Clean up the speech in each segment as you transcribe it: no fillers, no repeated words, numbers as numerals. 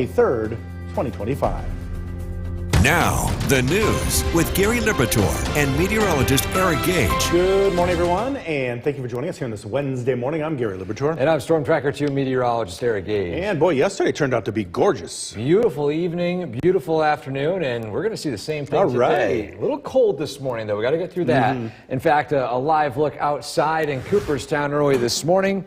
3rd, 2025. Now, the news with Gary Liberatore and meteorologist Eric Gage. Good morning, everyone, and thank you for joining us here on this Wednesday morning. I'm Gary Liberatore. And I'm Storm Tracker 2 meteorologist Eric Gage. And boy, yesterday turned out to be gorgeous. Beautiful evening, beautiful afternoon, and we're going to see the same thing today. Right. A little cold this morning, though. We got to get through that. In fact, a live look outside in Cooperstown early this morning.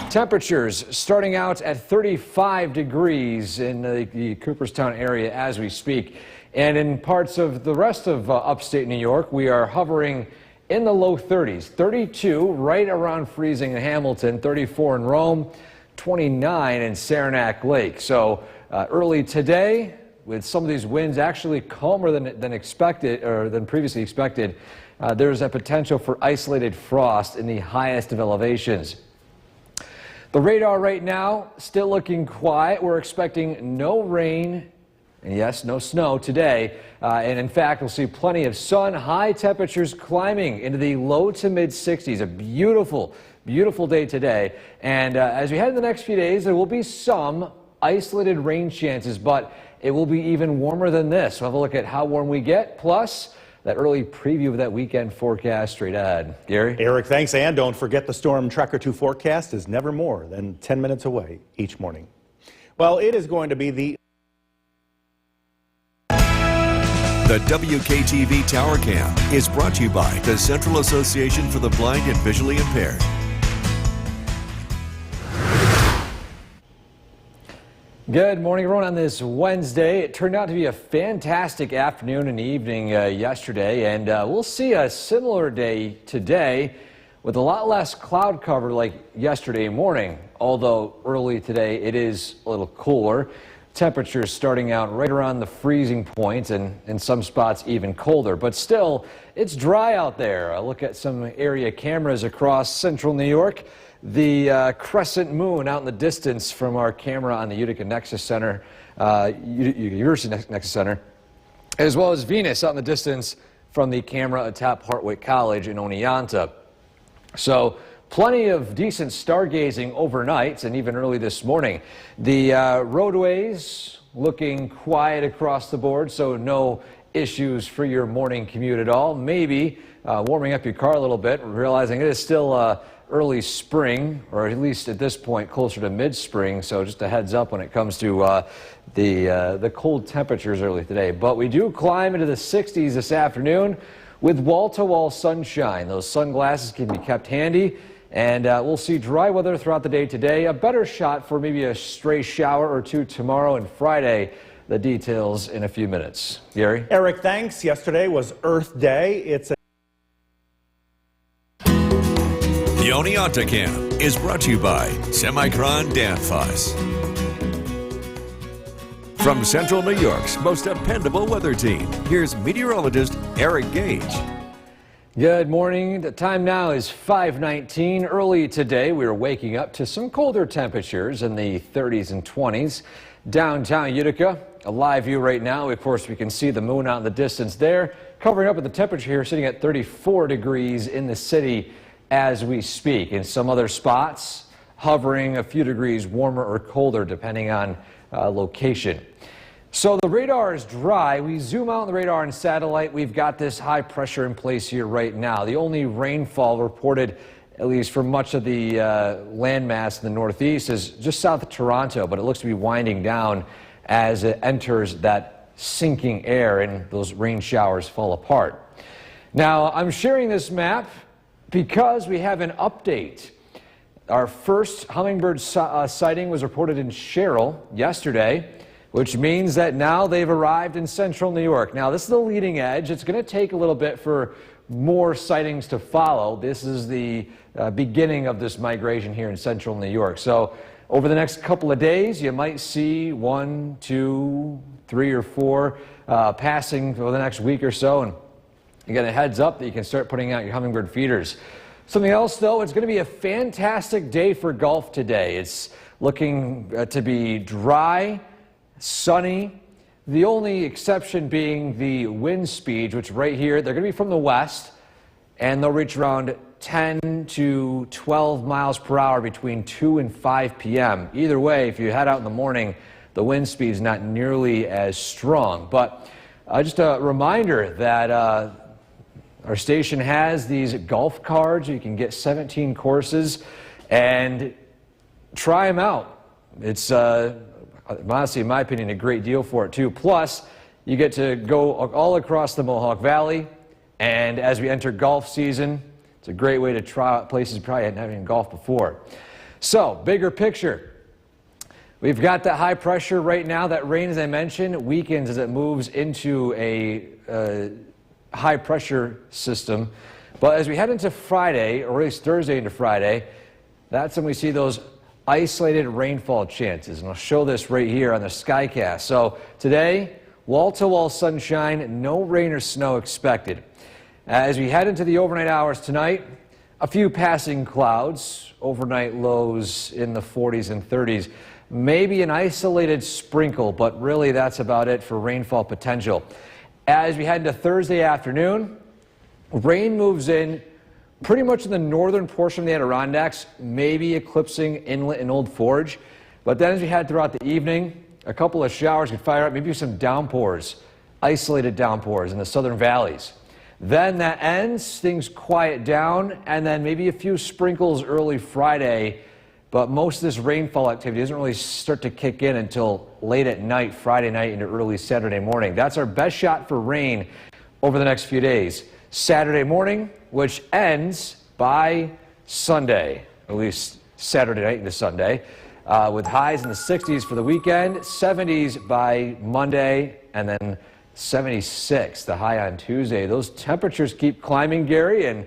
Temperatures starting out at 35 degrees in the Cooperstown area as we speak. And in parts of the rest of upstate New York, we are hovering in the low 30s. 32 right around freezing in Hamilton, 34 in Rome, 29 in Saranac Lake. So early today, with some of these winds actually calmer than expected, or than previously expected, there's a potential for isolated frost in the highest of elevations. The radar right now still looking quiet. We're expecting no rain. And yes, no snow today. And in fact, we'll see plenty of sun, high temperatures climbing into the low to mid 60s. A beautiful, beautiful day today. And as we head into the next few days, there will be some isolated rain chances, but it will be even warmer than this. We'll have a look at how warm we get, plus that early preview of that weekend forecast straight ahead. Gary? Eric, thanks. And don't forget the Storm Tracker 2 forecast is never more than 10 minutes away each morning. Well, it is going to be the WKTV Tower Cam is brought to you by the Central Association for the Blind and Visually Impaired. Good morning, everyone. On this Wednesday, it turned out to be a fantastic afternoon and evening yesterday, and we'll see a similar day today with a lot less cloud cover like yesterday morning, although early today it is a little cooler. Temperatures starting out right around the freezing point, and in some spots even colder, but still it's dry out there. A look at some area cameras across central New York. The crescent moon out in the distance from our camera on the Utica Nexus Center, University Nexus Center, as well as Venus out in the distance from the camera atop Hartwick College in Oneonta. So plenty of decent stargazing overnight and even early this morning. The roadways looking quiet across the board, so no issues for your morning commute at all. Maybe warming up your car a little bit, realizing it is still early spring, or at least at this point closer to mid-spring, so just a heads up when it comes to the cold temperatures early today. But we do climb into the 60s this afternoon with wall-to-wall sunshine. Those sunglasses can be kept handy. And we'll see dry weather throughout the day today. A better shot for maybe a stray shower or two tomorrow and Friday. The details in a few minutes. Gary? Eric, thanks. Yesterday was Earth Day. It's The Oneonta Cam is brought to you by Semicron Danfoss. From Central New York's most dependable weather team, here's meteorologist Eric Gage. Good morning. The time now is 5:19. Early today, we are waking up to some colder temperatures in the 30s and 20s. Downtown Utica, a live view right now. Of course, we can see the moon out in the distance there. Covering up with the temperature here, sitting at 34 degrees in the city as we speak. In some other spots, hovering a few degrees warmer or colder, depending on location. So the radar is dry. We zoom out on the radar and satellite. We've got this high pressure in place here right now. The only rainfall reported, at least for much of the landmass in the northeast, is just south of Toronto, but it looks to be winding down as it enters that sinking air and those rain showers fall apart. Now, I'm sharing this map because we have an update. Our first hummingbird sighting was reported in Sherrill yesterday, which means that now they've arrived in central New York. Now, this is the leading edge. It's going to take a little bit for more sightings to follow. This is the beginning of this migration here in central New York. So over the next couple of days, you might see 1, 2, 3, or 4 passing over the next week or so. And you get a heads up that you can start putting out your hummingbird feeders. Something else, though, it's going to be a fantastic day for golf today. It's looking to be dry, sunny. The only exception being the wind speeds, which right here, they're going to be from the west, and they'll reach around 10 to 12 miles per hour between 2 and 5 p.m. Either way, if you head out in the morning, the wind speed is not nearly as strong. But just a reminder that our station has these golf cards. You can get 17 courses and try them out. It's honestly, in my opinion, a great deal for it too. Plus, you get to go all across the Mohawk Valley, and as we enter golf season, it's a great way to try out places you probably hadn't even golfed before. So, bigger picture. We've got that high pressure right now. That rain, as I mentioned, weakens as it moves into a high pressure system. But as we head into Friday, or at least Thursday into Friday, that's when we see those isolated rainfall chances. And I'll show this right here on the Skycast. So today, wall-to-wall sunshine, no rain or snow expected. As we head into the overnight hours tonight, a few passing clouds, overnight lows in the 40s and 30s. Maybe an isolated sprinkle, but really that's about it for rainfall potential. As we head into Thursday afternoon, rain moves in pretty much in the northern portion of the Adirondacks, maybe eclipsing Inlet and Old Forge. But then as we head throughout the evening, a couple of showers could fire up, maybe some downpours, isolated downpours in the southern valleys. Then that ends, things quiet down, and then maybe a few sprinkles early Friday. But most of this rainfall activity doesn't really start to kick in until late at night, Friday night into early Saturday morning. That's our best shot for rain over the next few days. Saturday morning, which ends by Sunday, at least Saturday night into Sunday, with highs in the 60s for the weekend, 70s by Monday, and then 76, the high on Tuesday. Those temperatures keep climbing, Gary, and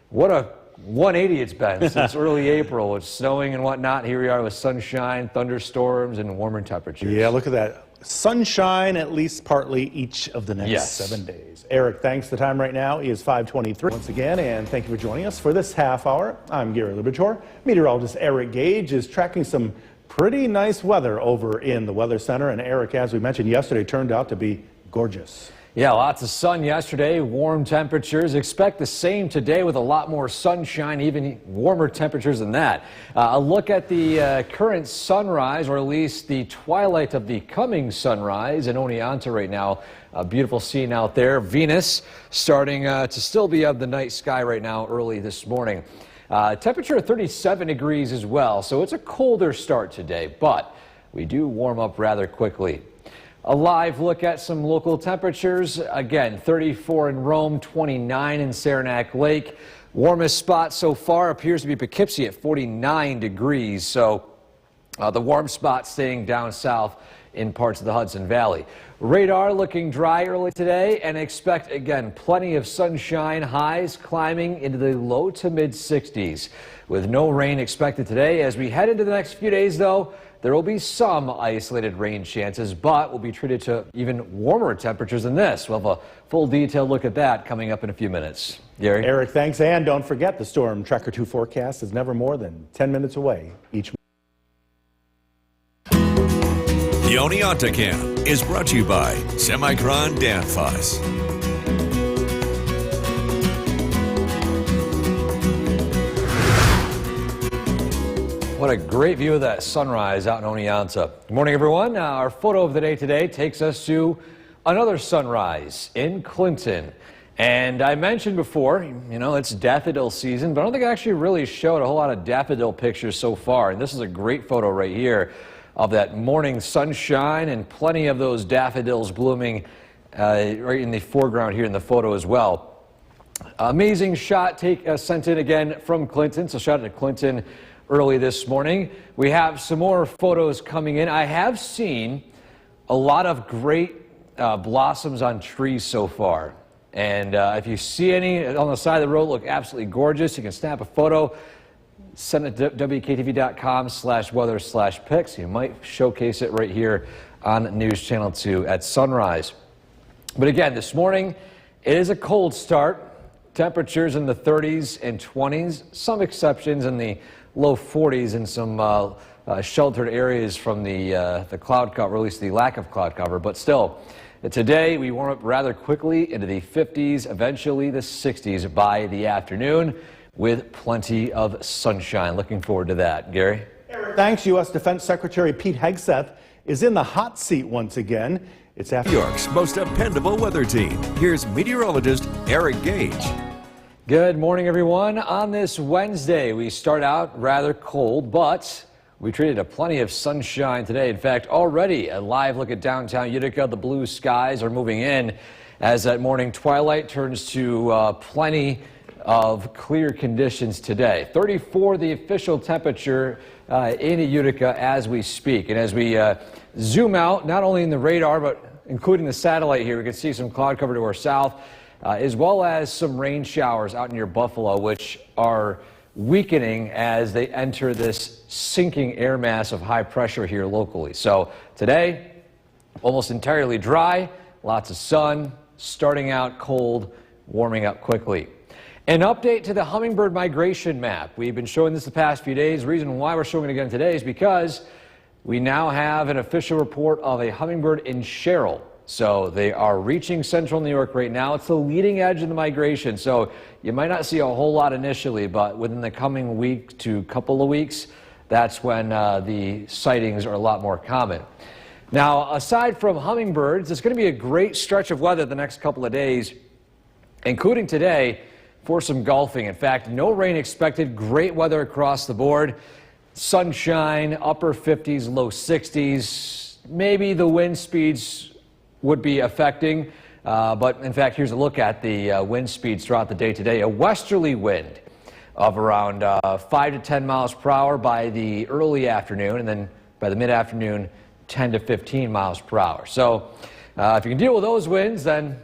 what a 180 it's been since early April. It's snowing and whatnot. Here we are with sunshine, thunderstorms, and warmer temperatures. Yeah, look at that. Sunshine at least partly each of the next 7 days. Eric, thanks. The time right now is 5:23 once again, and thank you for joining us for this half hour. I'm Gary Liberatore. Meteorologist Eric Gage is tracking some pretty nice weather over in the Weather Center, and Eric, as we mentioned yesterday, turned out to be gorgeous. Yeah, lots of sun yesterday, warm temperatures. Expect the same today with a lot more sunshine, even warmer temperatures than that. A look at the current sunrise, or at least the twilight of the coming sunrise in Oneonta right now. A beautiful scene out there. Venus starting to still be of the night sky right now early this morning. Temperature 37 degrees as well, so it's a colder start today, but we do warm up rather quickly. A live look at some local temperatures. Again, 34 in Rome, 29 in Saranac Lake. Warmest spot so far appears to be Poughkeepsie at 49 degrees. So the warm spot staying down south in parts of the Hudson Valley. Radar looking dry early today, and expect, again, plenty of sunshine, highs climbing into the low to mid 60s. With no rain expected today. As we head into the next few days, though, there will be some isolated rain chances, but we'll be treated to even warmer temperatures than this. We'll have a full detailed look at that coming up in a few minutes. Gary? Eric, thanks. And don't forget, the Storm Tracker 2 forecast is never more than 10 minutes away each. The Oneonta Camp is brought to you by Semicron Danfoss. What a great view of that sunrise out in Oneonta. Good morning, everyone. Our photo of the day today takes us to another sunrise in Clinton. And I mentioned before, you know, it's daffodil season, but I don't think I actually really showed a whole lot of daffodil pictures so far. And this is a great photo right here of that morning sunshine and plenty of those daffodils blooming right in the foreground here in the photo as well. Amazing shot sent in again from Clinton. So shout out to Clinton early this morning. We have some more photos coming in. I have seen a lot of great blossoms on trees so far. And if you see any on the side of the road look absolutely gorgeous, you can snap a photo, send it to WKTV.com/weather/pics. You might showcase it right here on News Channel 2 at sunrise. But again, this morning, it is a cold start. Temperatures in the 30s and 20s, some exceptions in the low 40s in some sheltered areas from the cloud cover, or at least the lack of cloud cover. But still, today we warm up rather quickly into the 50s, eventually the 60s by the afternoon with plenty of sunshine. Looking forward to that. Gary? Thanks. U.S. Defense Secretary Pete Hegseth is in the hot seat once again. It's after New York's most dependable weather team. Here's meteorologist Eric Gage. Good morning, everyone. On this Wednesday, we start out rather cold, but we treated plenty of sunshine today. In fact, already a live look at downtown Utica. The blue skies are moving in as that morning twilight turns to plenty of clear conditions today. 34 the official temperature in Utica as we speak. And as we zoom out, not only in the radar, but including the satellite here, we can see some cloud cover to our south, as well as some rain showers out near Buffalo, which are weakening as they enter this sinking air mass of high pressure here locally. So today, almost entirely dry, lots of sun, starting out cold, warming up quickly. An update to the hummingbird migration map. We've been showing this the past few days. The reason why we're showing it again today is because we now have an official report of a hummingbird in Sherrill. So they are reaching central New York right now. It's the leading edge of the migration. So you might not see a whole lot initially, but within the coming week to couple of weeks, that's when the sightings are a lot more common. Now, aside from hummingbirds, it's going to be a great stretch of weather the next couple of days, including today, for some golfing. In fact, no rain expected. Great weather across the board. Sunshine, upper 50s, low 60s. Maybe the wind speeds would be affecting, but in fact, here's a look at the wind speeds throughout the day today. A westerly wind of around 5 to 10 miles per hour by the early afternoon, and then by the mid-afternoon, 10 to 15 miles per hour. So if you can deal with those winds, then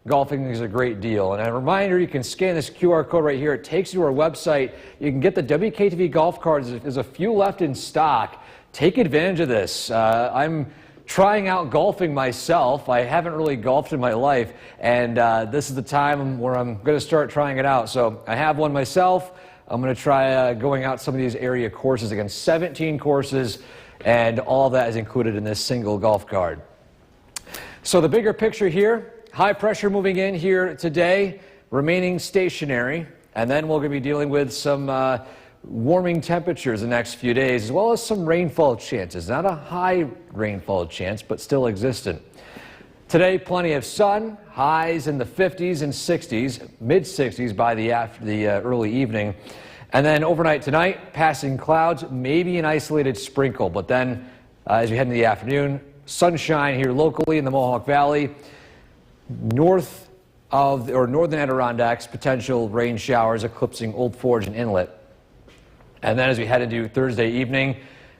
golfing is a great deal. And a reminder, you can scan this QR code right here. It takes you to our website. You can get the WKTV golf cards. There's a few left in stock. Take advantage of this. I'm trying out golfing myself. I haven't really golfed in my life, and this is the time where I'm going to start trying it out. So I have one myself. I'm going to try going out some of these area courses. Again, 17 courses, and all of that is included in this single golf card. So the bigger picture here, high pressure moving in here today, remaining stationary, and then we're going to be dealing with some warming temperatures the next few days, as well as some rainfall chances. Not a high rainfall chance, but still existent. Today, plenty of sun, highs in the 50s and 60s, mid-60s by the early evening. And then overnight tonight, passing clouds, maybe an isolated sprinkle. But then, as we head into the afternoon, sunshine here locally in the Mohawk Valley, north of or northern Adirondacks, potential rain showers eclipsing Old Forge and Inlet. And then as we head into Thursday evening,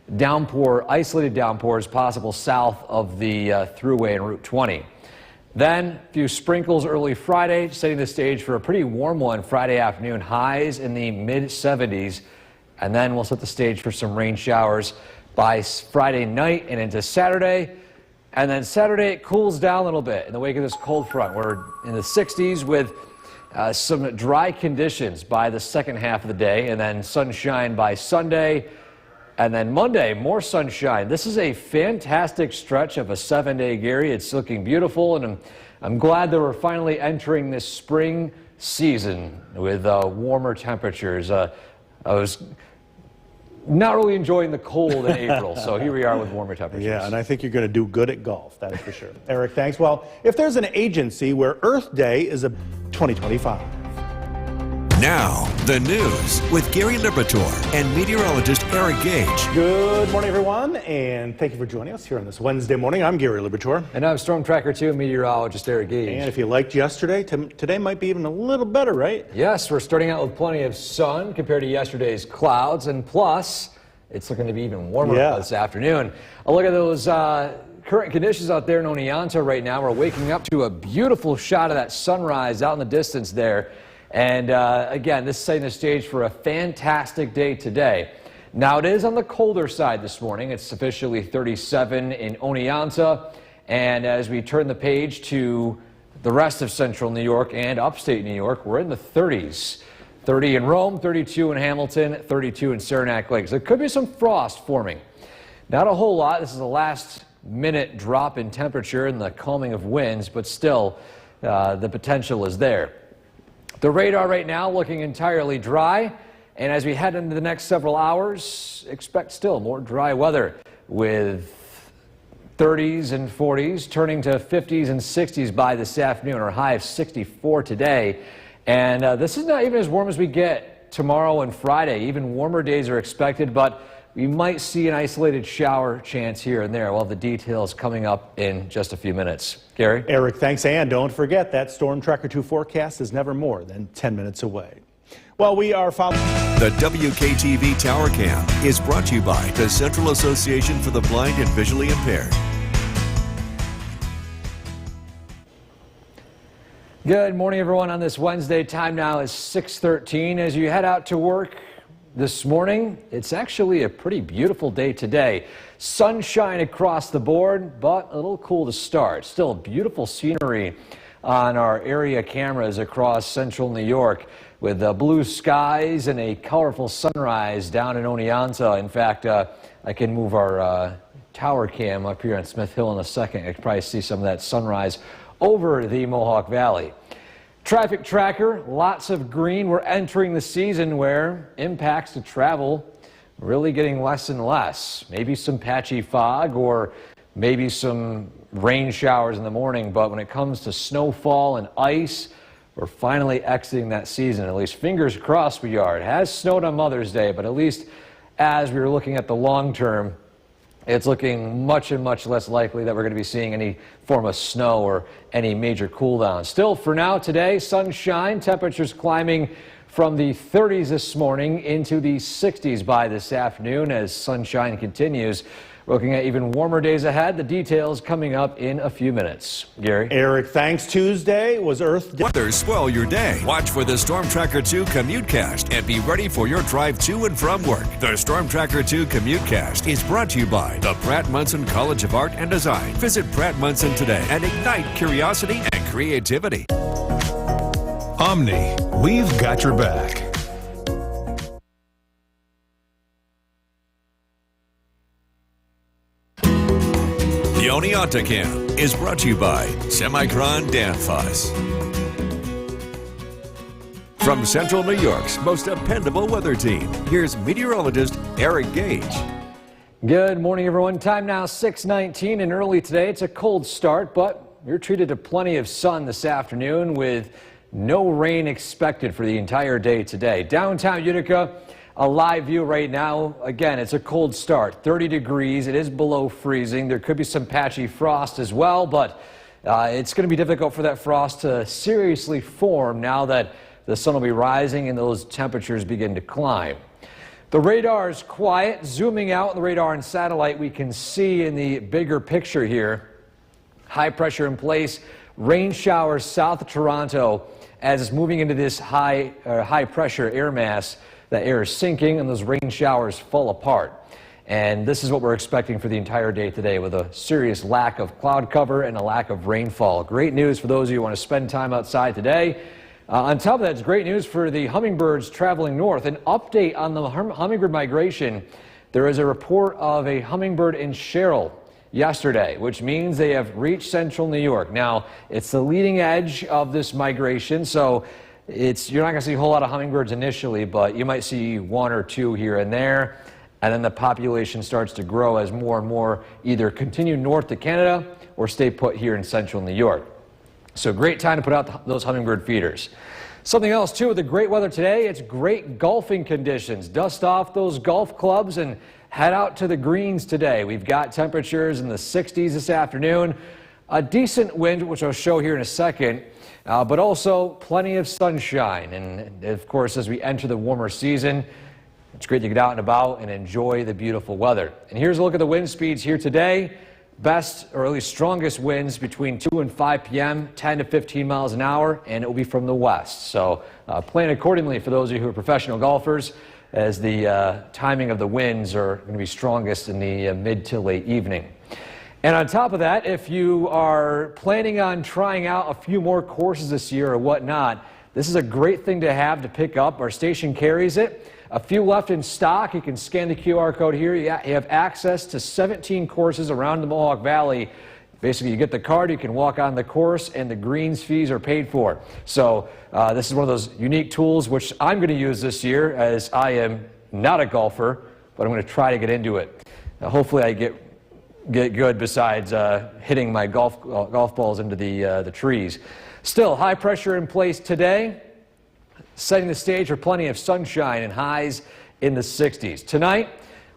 isolated downpours possible south of the thruway and Route 20. Then a few sprinkles early Friday, setting the stage for a pretty warm one Friday afternoon, highs in the mid-70s. And then we'll set the stage for some rain showers by Friday night and into Saturday. And then Saturday it cools down a little bit in the wake of this cold front. We're in the 60s with some dry conditions by the second half of the day, and then sunshine by Sunday, and then Monday, more sunshine. This is a fantastic stretch of a 7-day, Gary. It's looking beautiful, and I'm glad that we're finally entering this spring season with warmer temperatures. I was not really enjoying the cold in April, so here we are with warmer temperatures. Yeah, and I think you're going to do good at golf, that's for sure. Eric, thanks. Well, if there's an agency where Earth Day is a 2025. Now, the news with Gary Liberatore and meteorologist Eric Gage. Good morning, everyone, and thank you for joining us here on this Wednesday morning. I'm Gary Liberatore. And I'm Storm Tracker 2 meteorologist Eric Gage. And if you liked yesterday, today might be even a little better, right? Yes, we're starting out with plenty of sun compared to yesterday's clouds, and plus, it's looking to be even warmer this afternoon. A look at those current conditions out there in Oneonta right now. We're waking up to a beautiful shot of that sunrise out in the distance there. And again, this is setting the stage for a fantastic day today. Now, it is on the colder side this morning. It's officially 37 in Oneonta. And as we turn the page to the rest of central New York and upstate New York, we're in the 30s. 30 in Rome, 32 in Hamilton, 32 in Saranac Lake. So there could be some frost forming. Not a whole lot. This is the last minute drop in temperature and the calming of winds, but still the potential is there. The radar right now looking entirely dry, and as we head into the next several hours, expect still more dry weather with 30s and 40s, turning to 50s and 60s by this afternoon, or a high of 64 today. And this is not even as warm as we get tomorrow and Friday. Even warmer days are expected, but we might see an isolated shower chance here and there. We'll have the details coming up in just a few minutes. Gary? Eric, thanks. And don't forget that Storm Tracker 2 forecast is never more than 10 minutes away. Well, we are following. The WKTV Tower Cam is brought to you by the Central Association for the Blind and Visually Impaired. Good morning, everyone. On this Wednesday, time now is 6:13. As you head out to work this morning, it's actually a pretty beautiful day today. Sunshine across the board, but a little cool to start. Still beautiful scenery on our area cameras across central New York, with blue skies and a colorful sunrise down in Oneonta. In fact, I can move our tower cam up here on Smith Hill in a second. I can probably see some of that sunrise over the Mohawk Valley. Traffic tracker, lots of green. We're entering the season where impacts to travel really getting less and less. Maybe some patchy fog or maybe some rain showers in the morning, but when it comes to snowfall and ice, we're finally exiting that season. At least fingers crossed we are. It has snowed on Mother's Day, but at least as we were looking at the long term, it's looking much and much less likely that we're going to be seeing any form of snow or any major cool down. Still, for now today, sunshine, temperatures climbing from the 30s this morning into the 60s by this afternoon as sunshine continues. We're looking at even warmer days ahead. The details coming up in a few minutes. Gary? Eric, thanks. Tuesday was Earth Day. Weather spoil your day. Watch for the Storm Tracker 2 Commutecast and be ready for your drive to and from work. The Storm Tracker 2 Commutecast is brought to you by the Pratt Munson College of Art and Design. Visit Pratt Munson today and ignite curiosity and creativity. Omni, we've got your back. The Oneonta Cam is brought to you by Semicron Danfoss. From Central New York's most dependable weather team, here's meteorologist Eric Gage. Good morning, everyone. Time now 6:19, and early today it's a cold start, but you're treated to plenty of sun this afternoon with no rain expected for the entire day today. Downtown Utica, a live view right now. Again, it's a cold start, 30 degrees. It is below freezing. There could be some patchy frost as well, but it's going to be difficult for that frost to seriously form now that the sun will be rising and those temperatures begin to climb. The radar is quiet. Zooming out the radar and satellite, we can see in the bigger picture here, high pressure in place, rain showers south of Toronto as it's moving into this high pressure air mass. The air is sinking and those rain showers fall apart. And this is what we're expecting for the entire day today, with a serious lack of cloud cover and a lack of rainfall. Great news for those of you who want to spend time outside today. On top of that, it's great news for the hummingbirds traveling north. An update on the hummingbird migration. There is a report of a hummingbird in Sherrill yesterday, which means they have reached central New York. Now, it's the leading edge of this migration, so you're not going to see a whole lot of hummingbirds initially, but you might see one or two here and there, and then the population starts to grow as more and more either continue north to Canada or stay put here in central New York. So great time to put out those hummingbird feeders. Something else too, with the great weather today, it's great golfing conditions. Dust off those golf clubs and head out to the greens today. We've got temperatures in the 60s this afternoon, a decent wind, which I'll show here in a second, but also plenty of sunshine. And of course, as we enter the warmer season, it's great to get out and about and enjoy the beautiful weather. And here's a look at the wind speeds here today. Best, or at least strongest winds between 2 and 5 p.m., 10 to 15 miles an hour, and it will be from the west. So plan accordingly for those of you who are professional golfers, as the timing of the winds are going to be strongest in the mid to late evening. And on top of that, if you are planning on trying out a few more courses this year or whatnot, this is a great thing to have to pick up. Our station carries it. A few left in stock. You can scan the QR code here. You have access to 17 courses around the Mohawk Valley. Basically, you get the card, you can walk on the course, and the greens fees are paid for. So this is one of those unique tools which I'm going to use this year, as I am not a golfer, but I'm going to try to get into it. Hopefully I get get good besides hitting my golf balls into the trees. Still, high pressure in place today, setting the stage for plenty of sunshine and highs in the 60s. Tonight,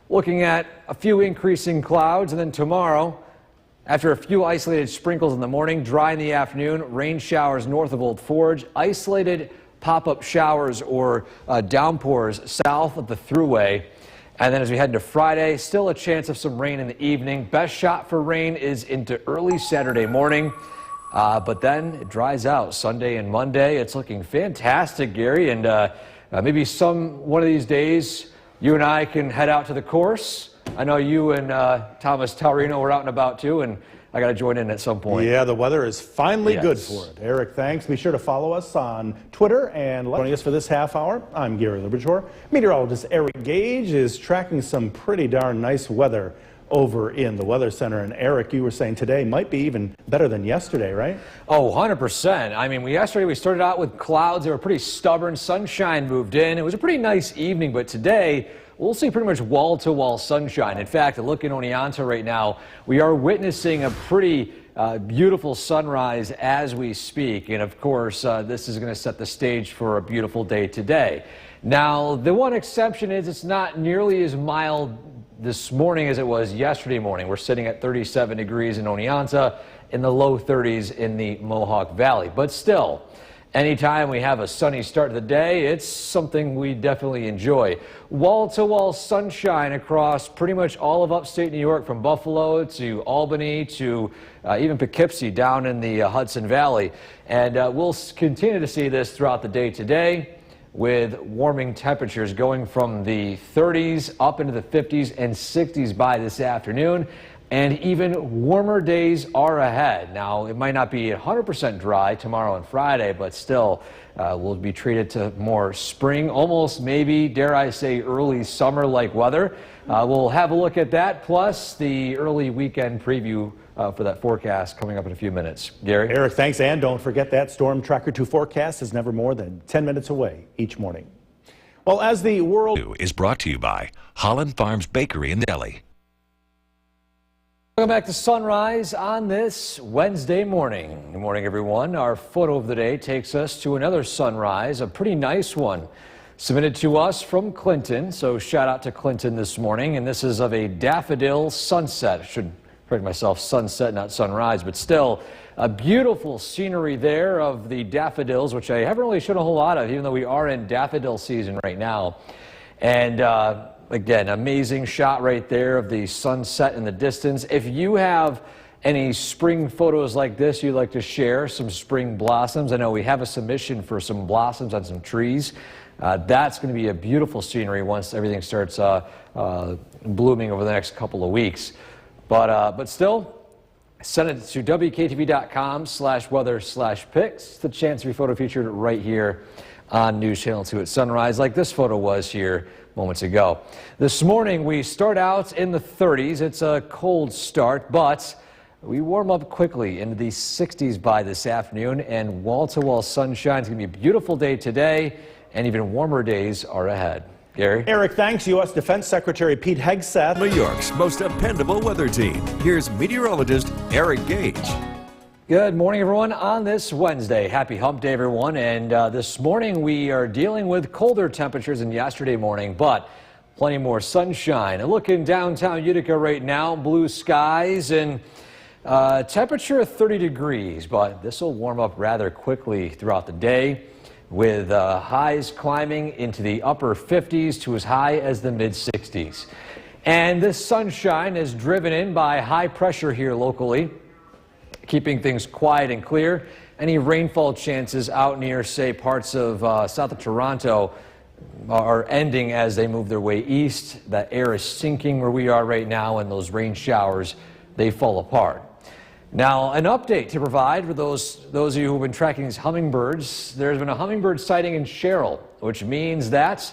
looking at a few increasing clouds, and then tomorrow, after a few isolated sprinkles in the morning, dry in the afternoon, rain showers north of Old Forge, isolated pop-up showers or downpours south of the Thruway. And then as we head into Friday, still a chance of some rain in the evening. Best shot for rain is into early Saturday morning. But then it dries out Sunday and Monday. It's looking fantastic, Gary. And maybe one of these days, you and I can head out to the course. I know you and Thomas Taurino were out and about too, and I got to join in at some point. Yeah, the weather is finally good for it. Eric, thanks. Be sure to follow us on Twitter and joining us for this half hour. I'm Gary Liberchor. Meteorologist Eric Gage is tracking some pretty darn nice weather over in the Weather Center. And Eric, you were saying today might be even better than yesterday, right? Oh, 100%. I mean, yesterday we started out with clouds. They were pretty stubborn. Sunshine moved in. It was a pretty nice evening, but today we'll see pretty much wall-to-wall sunshine. In fact, look in Oneonta right now, we are witnessing a pretty beautiful sunrise as we speak. And of course, this is going to set the stage for a beautiful day today. Now, the one exception is it's not nearly as mild this morning as it was yesterday morning. We're sitting at 37 degrees in Oneonta, in the low 30s in the Mohawk Valley. But still, anytime we have a sunny start to the day, it's something we definitely enjoy. Wall-to-wall sunshine across pretty much all of upstate New York, from Buffalo to Albany to even Poughkeepsie down in the Hudson Valley. And we'll continue to see this throughout the day today, with warming temperatures going from the 30s up into the 50s and 60s by this afternoon. And even warmer days are ahead. Now, it might not be 100% dry tomorrow and Friday, but still we'll be treated to more spring, almost maybe, dare I say, early summer-like weather. We'll have a look at that, plus the early weekend preview for that forecast coming up in a few minutes. Gary? Eric, thanks. And don't forget that Storm Tracker 2 forecast is never more than 10 minutes away each morning. Well, as the world Is brought to you by Holland Farms Bakery and Deli. Welcome back to Sunrise on this Wednesday morning. Good morning, everyone. Our photo of the day takes us to another sunrise, a pretty nice one, submitted to us from Clinton. So shout out to Clinton this morning. And this is of a daffodil sunset. I should correct myself, sunset, not sunrise, but still a beautiful scenery there of the daffodils, which I haven't really shown a whole lot of, even though we are in daffodil season right now. And again, amazing shot right there of the sunset in the distance. If you have any spring photos like this you'd like to share, some spring blossoms, I know we have a submission for some blossoms on some trees. That's going to be a beautiful scenery once everything starts blooming over the next couple of weeks. But still, send it to WKTV.com/weather/pics. The chance to be photo featured right here on News Channel 2 at sunrise, like this photo was here moments ago. This morning, we start out in the 30s. It's a cold start, but we warm up quickly into the 60s by this afternoon, and wall-to-wall sunshine. It's going to be a beautiful day today, and even warmer days are ahead. Gary? Eric, thanks. U.S. Defense Secretary Pete Hegseth. New York's most dependable weather team. Here's meteorologist Eric Gage. Good morning, everyone, on this Wednesday. Happy Hump Day, everyone. And this morning we are dealing with colder temperatures than yesterday morning, but plenty more sunshine. And look in downtown Utica right now, blue skies and temperature 30 degrees, but this will warm up rather quickly throughout the day, with highs climbing into the upper 50s to as high as the mid 60s. And this sunshine is driven in by high pressure here locally, keeping things quiet and clear. Any rainfall chances out near, say, parts of south of Toronto are ending as they move their way east. That air is sinking where we are right now, and those rain showers, they fall apart. Now, an update to provide for those of you who have been tracking these hummingbirds. There's been a hummingbird sighting in Sherrill, which means that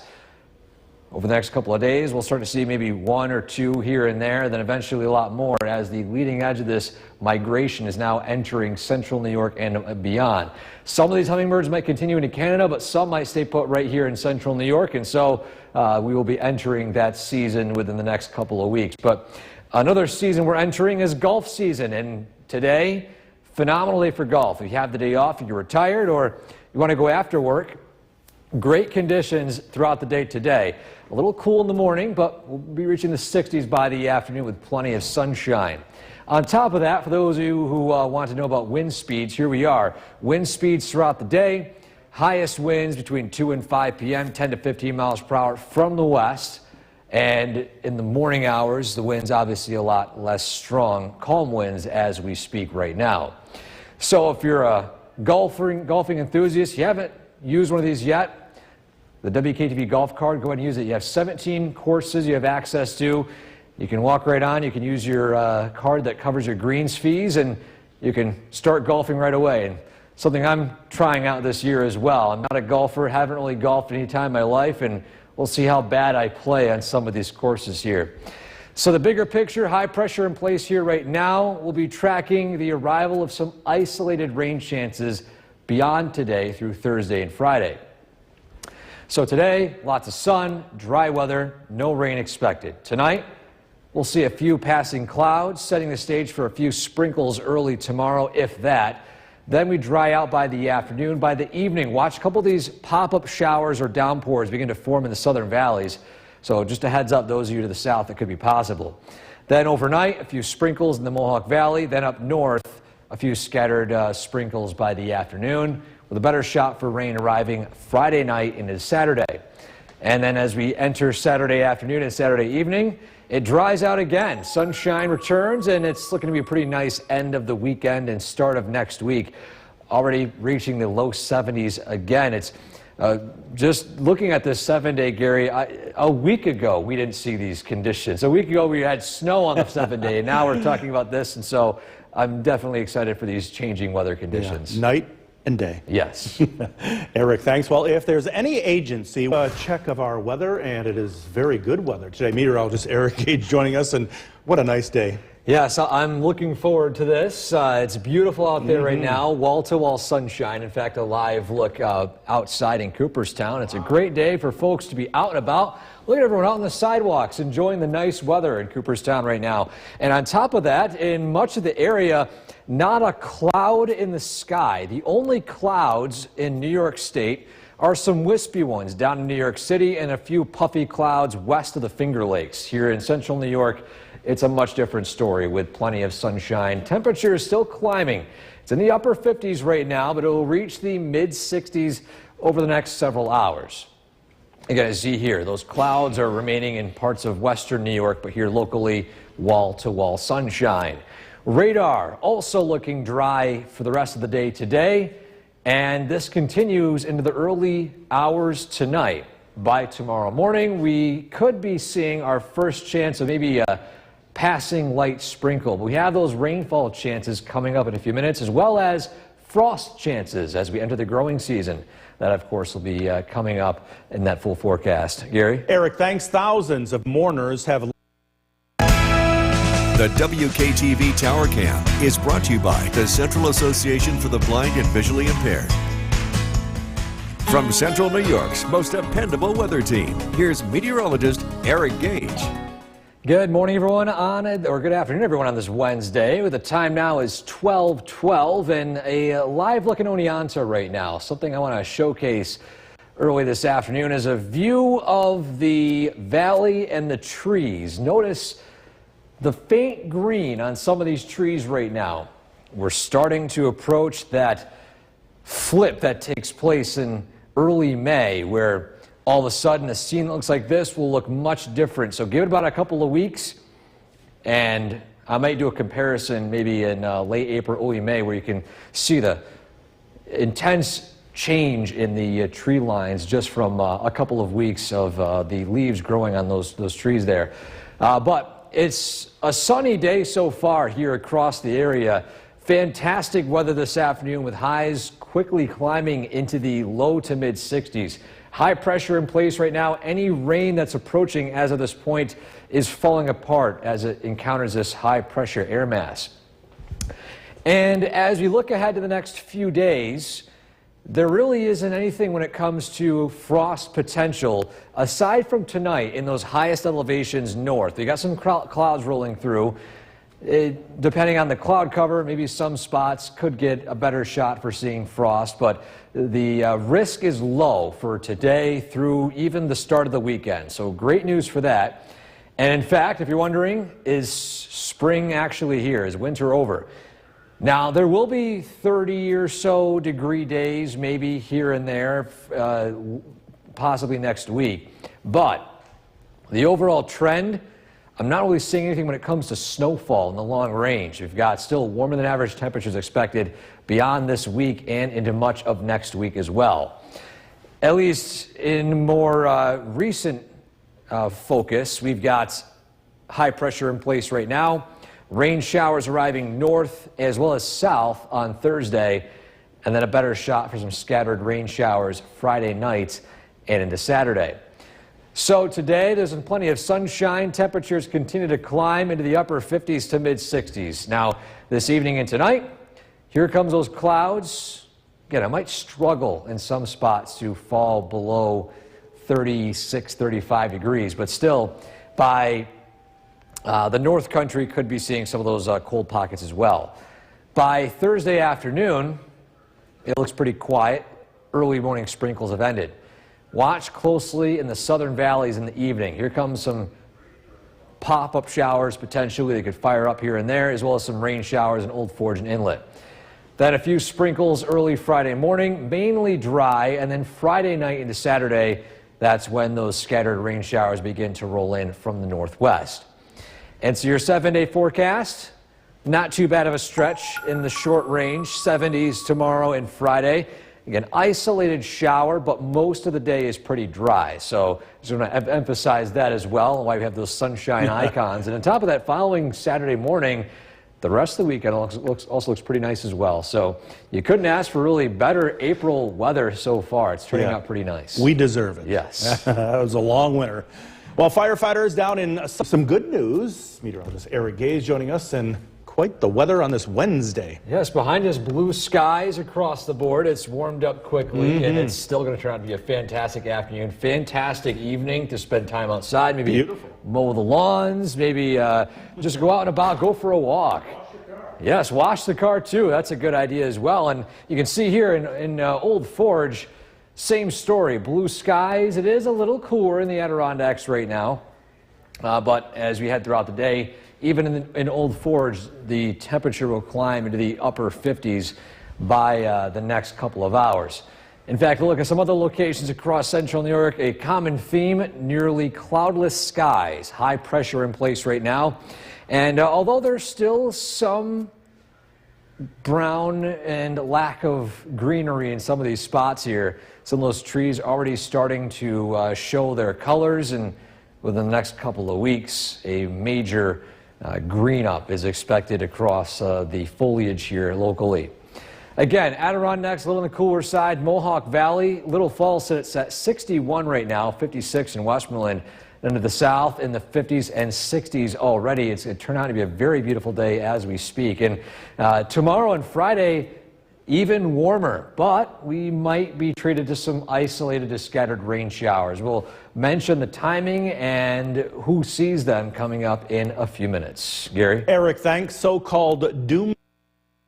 over the next couple of days, we'll start to see maybe one or two here and there, then eventually a lot more, as the leading edge of this migration is now entering central New York and beyond. Some of these hummingbirds might continue into Canada, but some might stay put right here in central New York, and so we will be entering that season within the next couple of weeks. But Another season we're entering is golf season, and today, phenomenal day for golf. If you have the day off, if you're retired, or you want to go after work, great conditions throughout the day today. A little cool in the morning, but we'll be reaching the 60s by the afternoon with plenty of sunshine. On top of that, for those of you who want to know about wind speeds, here we are. Wind speeds throughout the day, highest winds between 2 and 5 p.m., 10 to 15 miles per hour from the west. And in the morning hours, the wind's obviously a lot less strong, calm winds as we speak right now. So if you're a golfing enthusiast, you haven't used one of these yet, the WKTV golf card, go ahead and use it. You have 17 courses you have access to. You can walk right on. You can use your card that covers your greens fees, and you can start golfing right away. And something I'm trying out this year as well. I'm not a golfer, haven't really golfed any time in my life, and we'll see how bad I play on some of these courses here. So the bigger picture, high pressure in place here right now. We'll be tracking the arrival of some isolated rain chances beyond today through Thursday and Friday. So today, lots of sun, dry weather, no rain expected. Tonight, we'll see a few passing clouds, setting the stage for a few sprinkles early tomorrow, if that. Then we dry out by the afternoon. By the evening, watch a couple of these pop-up showers or downpours begin to form in the southern valleys. So just a heads up, those of you to the south, it could be possible. Then overnight, a few sprinkles in the Mohawk Valley. Then up north, a few scattered sprinkles by the afternoon, with a better shot for rain arriving Friday night into Saturday. And then as we enter Saturday afternoon and Saturday evening, it dries out again. Sunshine returns, and it's looking to be a pretty nice end of the weekend and start of next week. Already reaching the low 70s again. It's just looking at this 7-day, Gary, a week ago we didn't see these conditions. A week ago we had snow on the 7-day, and now we're talking about this, and so I'm definitely excited for these changing weather conditions. Yeah. Night and day. Yes. Eric, thanks. Well, if there's any agency, a check of our weather, and it is very good weather today. Meteorologist Eric Gage joining us, and what a nice day. Yeah, so I'm looking forward to this. It's beautiful out there right now, wall-to-wall sunshine. In fact, a live look outside in Cooperstown. It's a great day for folks to be out and about. Look at everyone out on the sidewalks enjoying the nice weather in Cooperstown right now. And on top of that, in much of the area, not a cloud in the sky. The only clouds in New York State are some wispy ones down in New York City and a few puffy clouds west of the Finger Lakes. Here in central New York, it's a much different story with plenty of sunshine. Temperature is still climbing. It's in the upper 50s right now, but it will reach the mid-60s over the next several hours. You guys see here, those clouds are remaining in parts of western New York, but here locally, wall-to-wall sunshine. Radar also looking dry for the rest of the day today, and this continues into the early hours tonight. By tomorrow morning, we could be seeing our first chance of maybe a passing light sprinkle. But we have those rainfall chances coming up in a few minutes, as well as frost chances as we enter the growing season. That, of course, will be coming up in that full forecast. Gary? Eric, thanks. Thousands of mourners have... The WKTV Tower Cam is brought to you by the Central Association for the Blind and Visually Impaired. From Central New York's most dependable weather team, here's meteorologist Eric Gage. Good morning, everyone, or good afternoon, everyone, on this Wednesday. The time now is 12:12, and a live look in Oneonta right now. Something I want to showcase early this afternoon is a view of the valley and the trees. Notice the faint green on some of these trees right now. We're starting to approach that flip that takes place in early May, where all of a sudden a scene that looks like this will look much different. So give it about a couple of weeks, and I might do a comparison maybe in late April, early May, where you can see the intense change in the tree lines just from a couple of weeks of the leaves growing on those trees there. But it's a sunny day so far here across the area. Fantastic weather this afternoon with highs quickly climbing into the low to mid 60s. High pressure in place right now. Any rain that's approaching as of this point is falling apart as it encounters this high pressure air mass. And as we look ahead to the next few days, there really isn't anything when it comes to frost potential aside from tonight in those highest elevations north. You got some clouds rolling through. Depending on the cloud cover, maybe some spots could get a better shot for seeing frost, but the risk is low for today through even the start of the weekend. So great news for that. And in fact, if you're wondering, is spring actually here? Is winter over? Now, there will be 30 or so degree days, maybe here and there, possibly next week. But the overall trend, I'm not really seeing anything when it comes to snowfall in the long range. We've got still warmer than average temperatures expected beyond this week and into much of next week as well. At least in more recent focus, we've got high pressure in place right now. Rain showers arriving north as well as south on Thursday, and then a better shot for some scattered rain showers Friday night and into Saturday. So today there's plenty of sunshine. Temperatures continue to climb into the upper 50s to mid 60s. Now this evening and tonight, here comes those clouds. Again, I might struggle in some spots to fall below 36, 35 degrees, but still by the North Country could be seeing some of those cold pockets as well. By Thursday afternoon, it looks pretty quiet. Early morning sprinkles have ended. Watch closely in the southern valleys in the evening. Here comes some pop-up showers potentially. They could fire up here and there, as well as some rain showers in Old Forge and Inlet. Then a few sprinkles early Friday morning, mainly dry, and then Friday night into Saturday, that's when those scattered rain showers begin to roll in from the northwest. And so your 7-day forecast, not too bad of a stretch in the short range, 70s tomorrow and Friday. Again, isolated shower, but most of the day is pretty dry. So I just want to emphasize that as well, why we have those sunshine icons. And on top of that, following Saturday morning, the rest of the weekend also looks pretty nice as well. So you couldn't ask for really better April weather so far. It's turning out pretty nice. We deserve it. Yes. It was a long winter. Well, firefighters down in some good news. Meteorologist Eric Gage joining us, and quite the weather on this Wednesday. Yes, behind us, blue skies across the board. It's warmed up quickly, and it's still going to turn out to be a fantastic afternoon, fantastic evening to spend time outside. Maybe mow the lawns, maybe just go out and about, go for a walk. Yes, wash the car too. That's a good idea as well. And you can see here in Old Forge, same story, blue skies. It is a little cooler in the Adirondacks right now, but as we head throughout the day, even in Old Forge, the temperature will climb into the upper 50s by the next couple of hours. In fact, look at some other locations across central New York. A common theme, nearly cloudless skies. High pressure in place right now. And although there's still some brown and lack of greenery in some of these spots here, some of those trees already starting to show their colors, and within the next couple of weeks, a major green up is expected across the foliage here locally. Again, Adirondacks a little on the cooler side. Mohawk Valley, Little Falls sits at 61 right now, 56 in Westmoreland. Then to the south in the 50s and 60s already. It's going to turn out to be a very beautiful day as we speak. And tomorrow and Friday, even warmer, but we might be treated to some isolated to scattered rain showers. We'll mention the timing and who sees them coming up in a few minutes. Gary? Eric, thanks. So-called doom.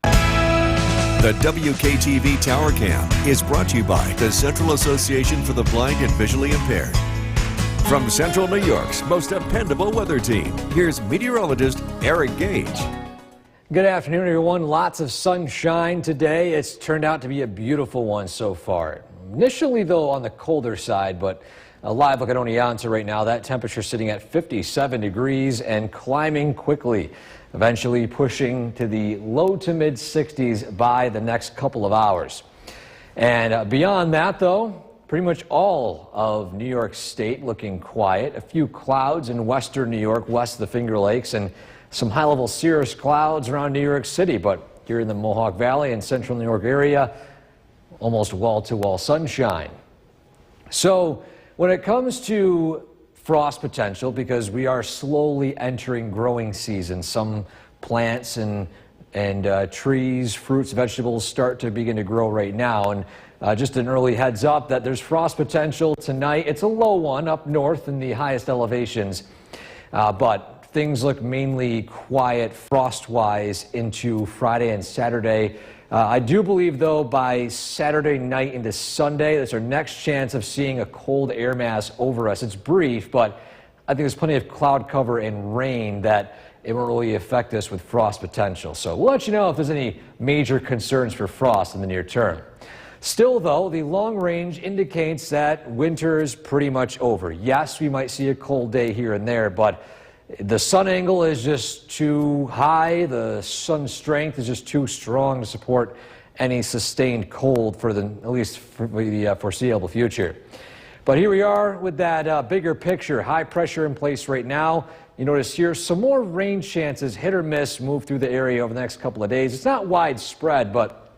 The WKTV Tower Cam is brought to you by the Central Association for the Blind and Visually Impaired. From Central New York's most dependable weather team, here's meteorologist Eric Gage. Good afternoon, everyone. Lots of sunshine today. It's turned out to be a beautiful one so far. Initially, though, on the colder side, but a live look at Oneonta right now, that temperature sitting at 57 degrees and climbing quickly, eventually pushing to the low to mid 60s by the next couple of hours. And beyond that, though, pretty much all of New York State looking quiet. A few clouds in western New York, west of the Finger Lakes, and some high-level cirrus clouds around New York City, but here in the Mohawk Valley and central New York area, almost wall-to-wall sunshine. So when it comes to frost potential, because we are slowly entering growing season, some plants and trees, fruits, vegetables start to begin to grow right now, and just an early heads up that there's frost potential tonight. It's a low one up north in the highest elevations, but things look mainly quiet frost-wise into Friday and Saturday. I do believe, though, by Saturday night into Sunday, that's our next chance of seeing a cold air mass over us. It's brief, but I think there's plenty of cloud cover and rain that it won't really affect us with frost potential. So we'll let you know if there's any major concerns for frost in the near term. Still, though, the long range indicates that winter is pretty much over. Yes, we might see a cold day here and there, but the sun angle is just too high. The sun strength is just too strong to support any sustained cold for at least for the foreseeable future. But here we are with that bigger picture. High pressure in place right now. You notice here some more rain chances, hit or miss, move through the area over the next couple of days. It's not widespread, but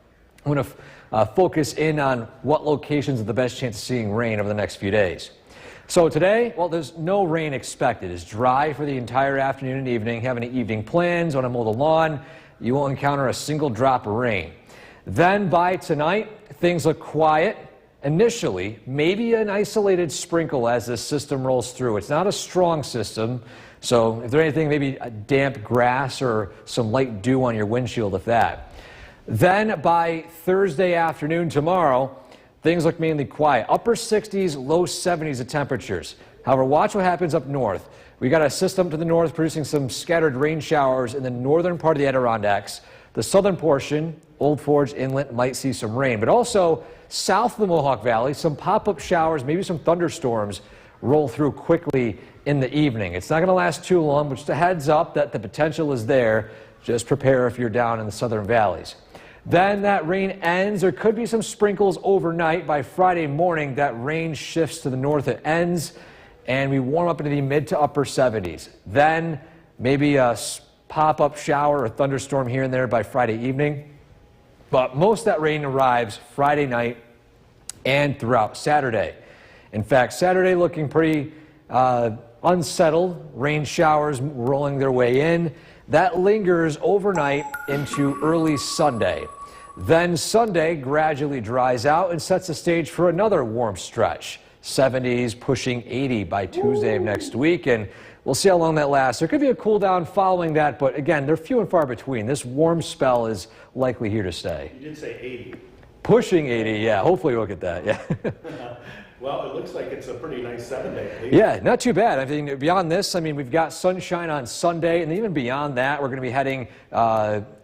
I'm going to focus in on what locations have the best chance of seeing rain over the next few days. So today, well, there's no rain expected. It's dry for the entire afternoon and evening. Have any evening plans, want to mow the lawn, you won't encounter a single drop of rain. Then by tonight, things look quiet. Initially, maybe an isolated sprinkle as this system rolls through. It's not a strong system, so if there's anything, maybe a damp grass or some light dew on your windshield, if that. Then by Thursday afternoon tomorrow, things look mainly quiet. Upper 60s, low 70s of temperatures. However, watch what happens up north. We got a system to the north producing some scattered rain showers in the northern part of the Adirondacks. The southern portion, Old Forge Inlet, might see some rain, but also south of the Mohawk Valley, some pop-up showers, maybe some thunderstorms roll through quickly in the evening. It's not going to last too long, but just a heads up that the potential is there. Just prepare if you're down in the southern valleys. Then that rain ends. There could be some sprinkles overnight. By Friday morning, that rain shifts to the north. It ends, and we warm up into the mid to upper 70s. Then maybe a pop-up shower or thunderstorm here and there by Friday evening. But most of that rain arrives Friday night and throughout Saturday. In fact, Saturday looking pretty unsettled. Rain showers rolling their way in. That lingers overnight into early Sunday. Then Sunday gradually dries out and sets the stage for another warm stretch. 70s pushing 80 by Tuesday of next week, and we'll see how long that lasts. There could be a cool down following that, but again, they're few and far between. This warm spell is likely here to stay. You did say 80. Pushing 80, yeah. Hopefully we'll get that, yeah. Well, it looks like it's a pretty nice 7-day. Yeah, not too bad. I think beyond this, I mean, we've got sunshine on Sunday, and even beyond that, we're going to be heading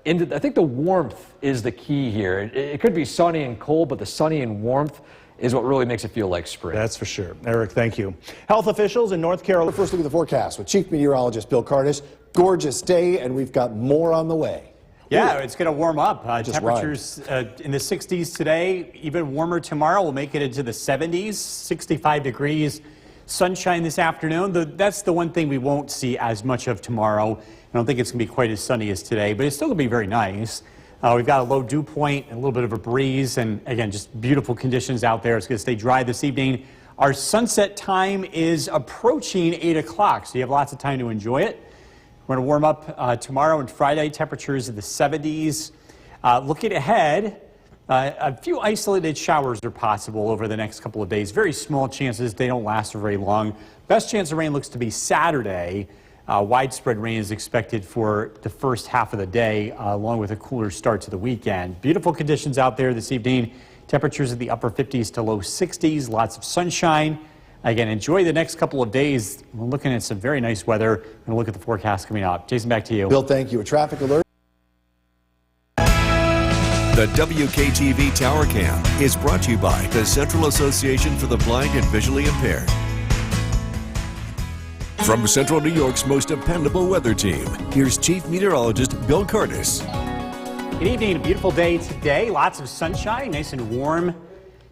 into, I think the warmth is the key here. It could be sunny and cold, but the sunny and warmth is what really makes it feel like spring. That's for sure. Eric, thank you. Health officials in North Carolina. First look at the forecast with Chief Meteorologist Bill Curtis. Gorgeous day, and we've got more on the way. Yeah, it's going to warm up. Temperatures in the 60s today, even warmer tomorrow. We'll make it into the 70s, 65 degrees. Sunshine this afternoon. That's the one thing we won't see as much of tomorrow. I don't think it's going to be quite as sunny as today, but it's still going to be very nice. We've got a low dew point and a little bit of a breeze, and again, just beautiful conditions out there. It's going to stay dry this evening. Our sunset time is approaching 8 o'clock, so you have lots of time to enjoy it. We're going to warm up tomorrow and Friday, temperatures in the 70s. Looking ahead, a few isolated showers are possible over the next couple of days. Very small chances. They don't last for very long. Best chance of rain looks to be Saturday. Widespread rain is expected for the first half of the day, along with a cooler start to the weekend. Beautiful conditions out there this evening. Temperatures in the upper 50s to low 60s. Lots of sunshine. Again, enjoy the next couple of days. We're looking at some very nice weather. We're going to look at the forecast coming up. Jason, back to you. Bill, thank you. A traffic alert. The WKTV Tower Cam is brought to you by the Central Association for the Blind and Visually Impaired. From Central New York's most dependable weather team, here's Chief Meteorologist Bill Curtis. Good evening. A beautiful day today. Lots of sunshine, nice and warm.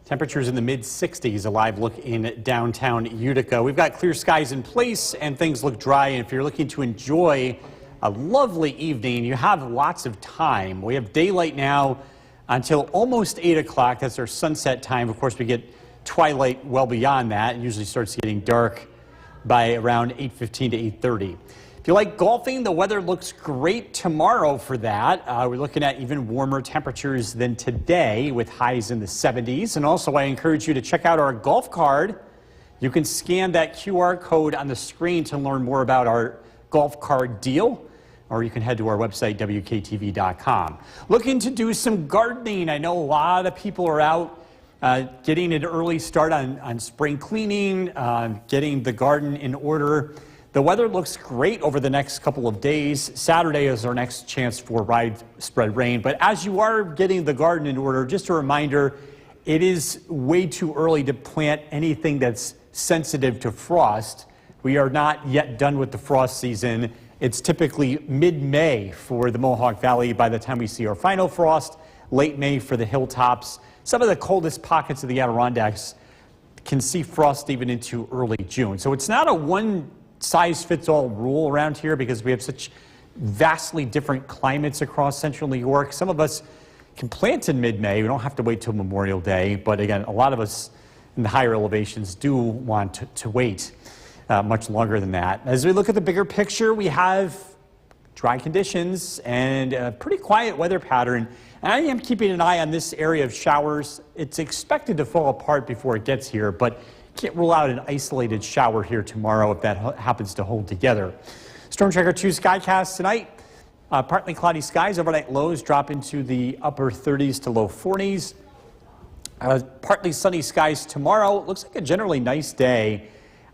Temperatures in the mid-60s. A live look in downtown Utica. We've got clear skies in place and things look dry. And if you're looking to enjoy a lovely evening, you have lots of time. We have daylight now until almost 8 o'clock. That's our sunset time. Of course, we get twilight well beyond that. It usually starts getting dark by around 8:15 to 8:30. If you like golfing, the weather looks great tomorrow for that. We're looking at even warmer temperatures than today with highs in the 70s. And also, I encourage you to check out our golf card. You can scan that QR code on the screen to learn more about our golf card deal, or you can head to our website, WKTV.com. Looking to do some gardening. I know a lot of people are out getting an early start on spring cleaning, getting the garden in order. The weather looks great over the next couple of days. Saturday is our next chance for widespread rain. But as you are getting the garden in order, just a reminder, it is way too early to plant anything that's sensitive to frost. We are not yet done with the frost season. It's typically mid-May for the Mohawk Valley by the time we see our final frost, late May for the hilltops. Some of the coldest pockets of the Adirondacks can see frost even into early June. So it's not a one-size-fits-all rule around here because we have such vastly different climates across central New York. Some of us can plant in mid-May. We don't have to wait till Memorial Day. But again, a lot of us in the higher elevations do want to wait much longer than that. As we look at the bigger picture, we have dry conditions and a pretty quiet weather pattern. And I am keeping an eye on this area of showers. It's expected to fall apart before it gets here, but can't rule out an isolated shower here tomorrow if that happens to hold together. Storm Tracker 2 skycast tonight. Partly cloudy skies. Overnight lows drop into the upper 30s to low 40s. Partly sunny skies tomorrow. Looks like a generally nice day.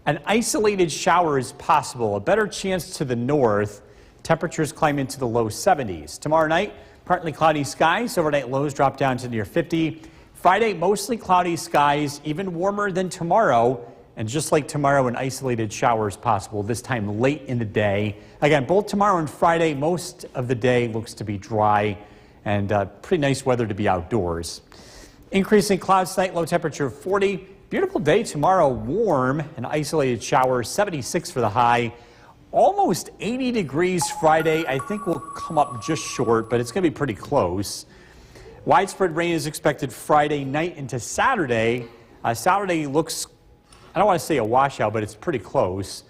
An isolated shower is possible. A better chance to the north. Temperatures climb into the low 70s. Tomorrow night, partly cloudy skies. Overnight lows drop down to near 50. Friday, mostly cloudy skies, even warmer than tomorrow. And just like tomorrow, an isolated shower is possible, this time late in the day. Again, both tomorrow and Friday, most of the day looks to be dry and pretty nice weather to be outdoors. Increasing clouds tonight, low temperature of 40. Beautiful day tomorrow, warm, an isolated shower, 76 for the high. Almost 80 degrees Friday. I think we'll come up just short, but it's going to be pretty close. Widespread rain is expected Friday night into Saturday. Saturday looks, I don't want to say a washout, but it's pretty close.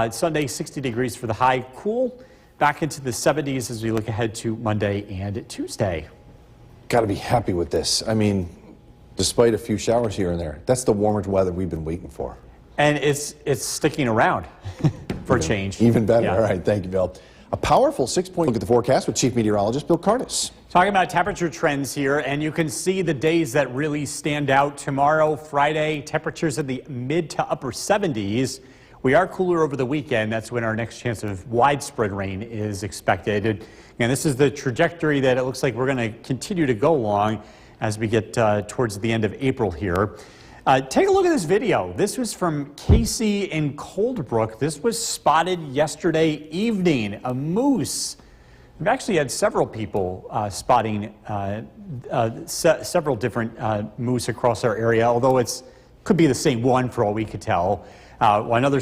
Sunday, 60 degrees for the high. Cool back into the 70s as we look ahead to Monday and Tuesday. Got to be happy with this. I mean, despite a few showers here and there, that's the warmer weather we've been waiting for. And it's sticking around for a change. Even better. Yeah. All right, thank you, Bill. A powerful 6-point look at the forecast with Chief Meteorologist Bill Curtis. Talking about temperature trends here, and you can see the days that really stand out. Tomorrow, Friday, temperatures in the mid to upper 70s. We are cooler over the weekend. That's when our next chance of widespread rain is expected. And this is the trajectory that it looks like we're going to continue to go along as we get towards the end of April here. Take a look at this video. This was from Casey in Coldbrook. This was spotted yesterday evening, a moose. We've actually had several people spotting several different moose across our area, although it could be the same one for all we could tell. Another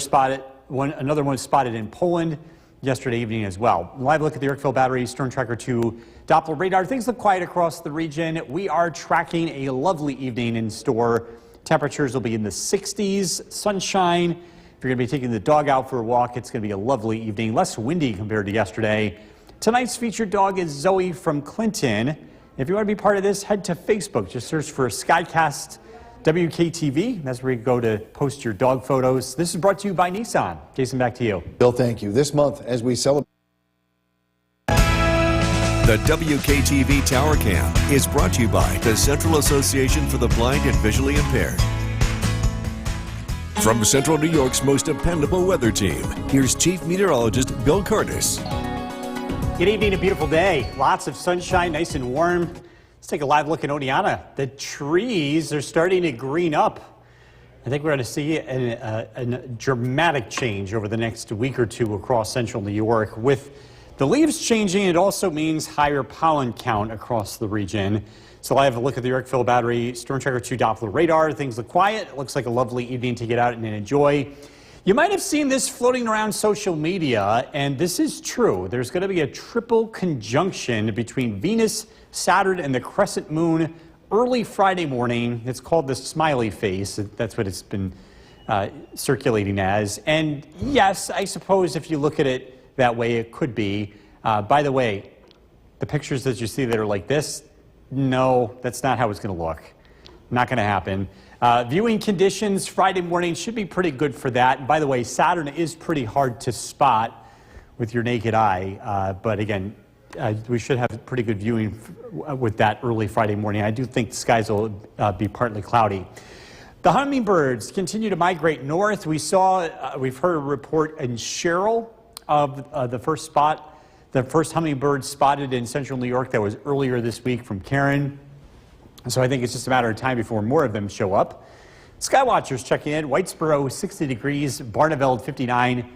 one spotted in Poland yesterday evening as well. Live look at the Yorkville Battery Storm Tracker 2 Doppler radar. Things look quiet across the region. We are tracking a lovely evening in store. Temperatures will be in the 60s, sunshine. If you're going to be taking the dog out for a walk, it's going to be a lovely evening. Less windy compared to yesterday. Tonight's featured dog is Zoe from Clinton. If you want to be part of this, head to Facebook. Just search for Skycast WKTV. That's where you go to post your dog photos. This is brought to you by Nissan. Jason, back to you. Bill, thank you. This month, as we celebrate The WKTV Tower Cam is brought to you by the Central Association for the Blind and Visually Impaired. From Central New York's most dependable weather team, here's Chief Meteorologist Bill Curtis. Good evening, a beautiful day. Lots of sunshine, nice and warm. Let's take a live look at Oneonta. The trees are starting to green up. I think we're going to see a dramatic change over the next week or two across central New York. With the leaves changing, it also means higher pollen count across the region. So I have a look at the Yorkville Battery Storm Tracker 2 Doppler radar. Things look quiet. It looks like a lovely evening to get out and enjoy. You might have seen this floating around social media, and this is true. There's going to be a triple conjunction between Venus, Saturn, and the crescent moon early Friday morning. It's called the smiley face. That's what it's been circulating as. And yes, I suppose if you look at it that way it could be. By the way, the pictures that you see that are like this, no, that's not how it's going to look. Not going to happen. Viewing conditions Friday morning should be pretty good for that. And by the way, Saturn is pretty hard to spot with your naked eye. But again, we should have pretty good viewing with that early Friday morning. I do think the skies will be partly cloudy. The hummingbirds continue to migrate north. We've heard a report in Sherrill of the first hummingbird spotted in central New York. That was earlier this week from Karen. So I think it's just a matter of time before more of them show up. Skywatchers checking in. Whitesboro, 60 degrees. Barneveld, 59.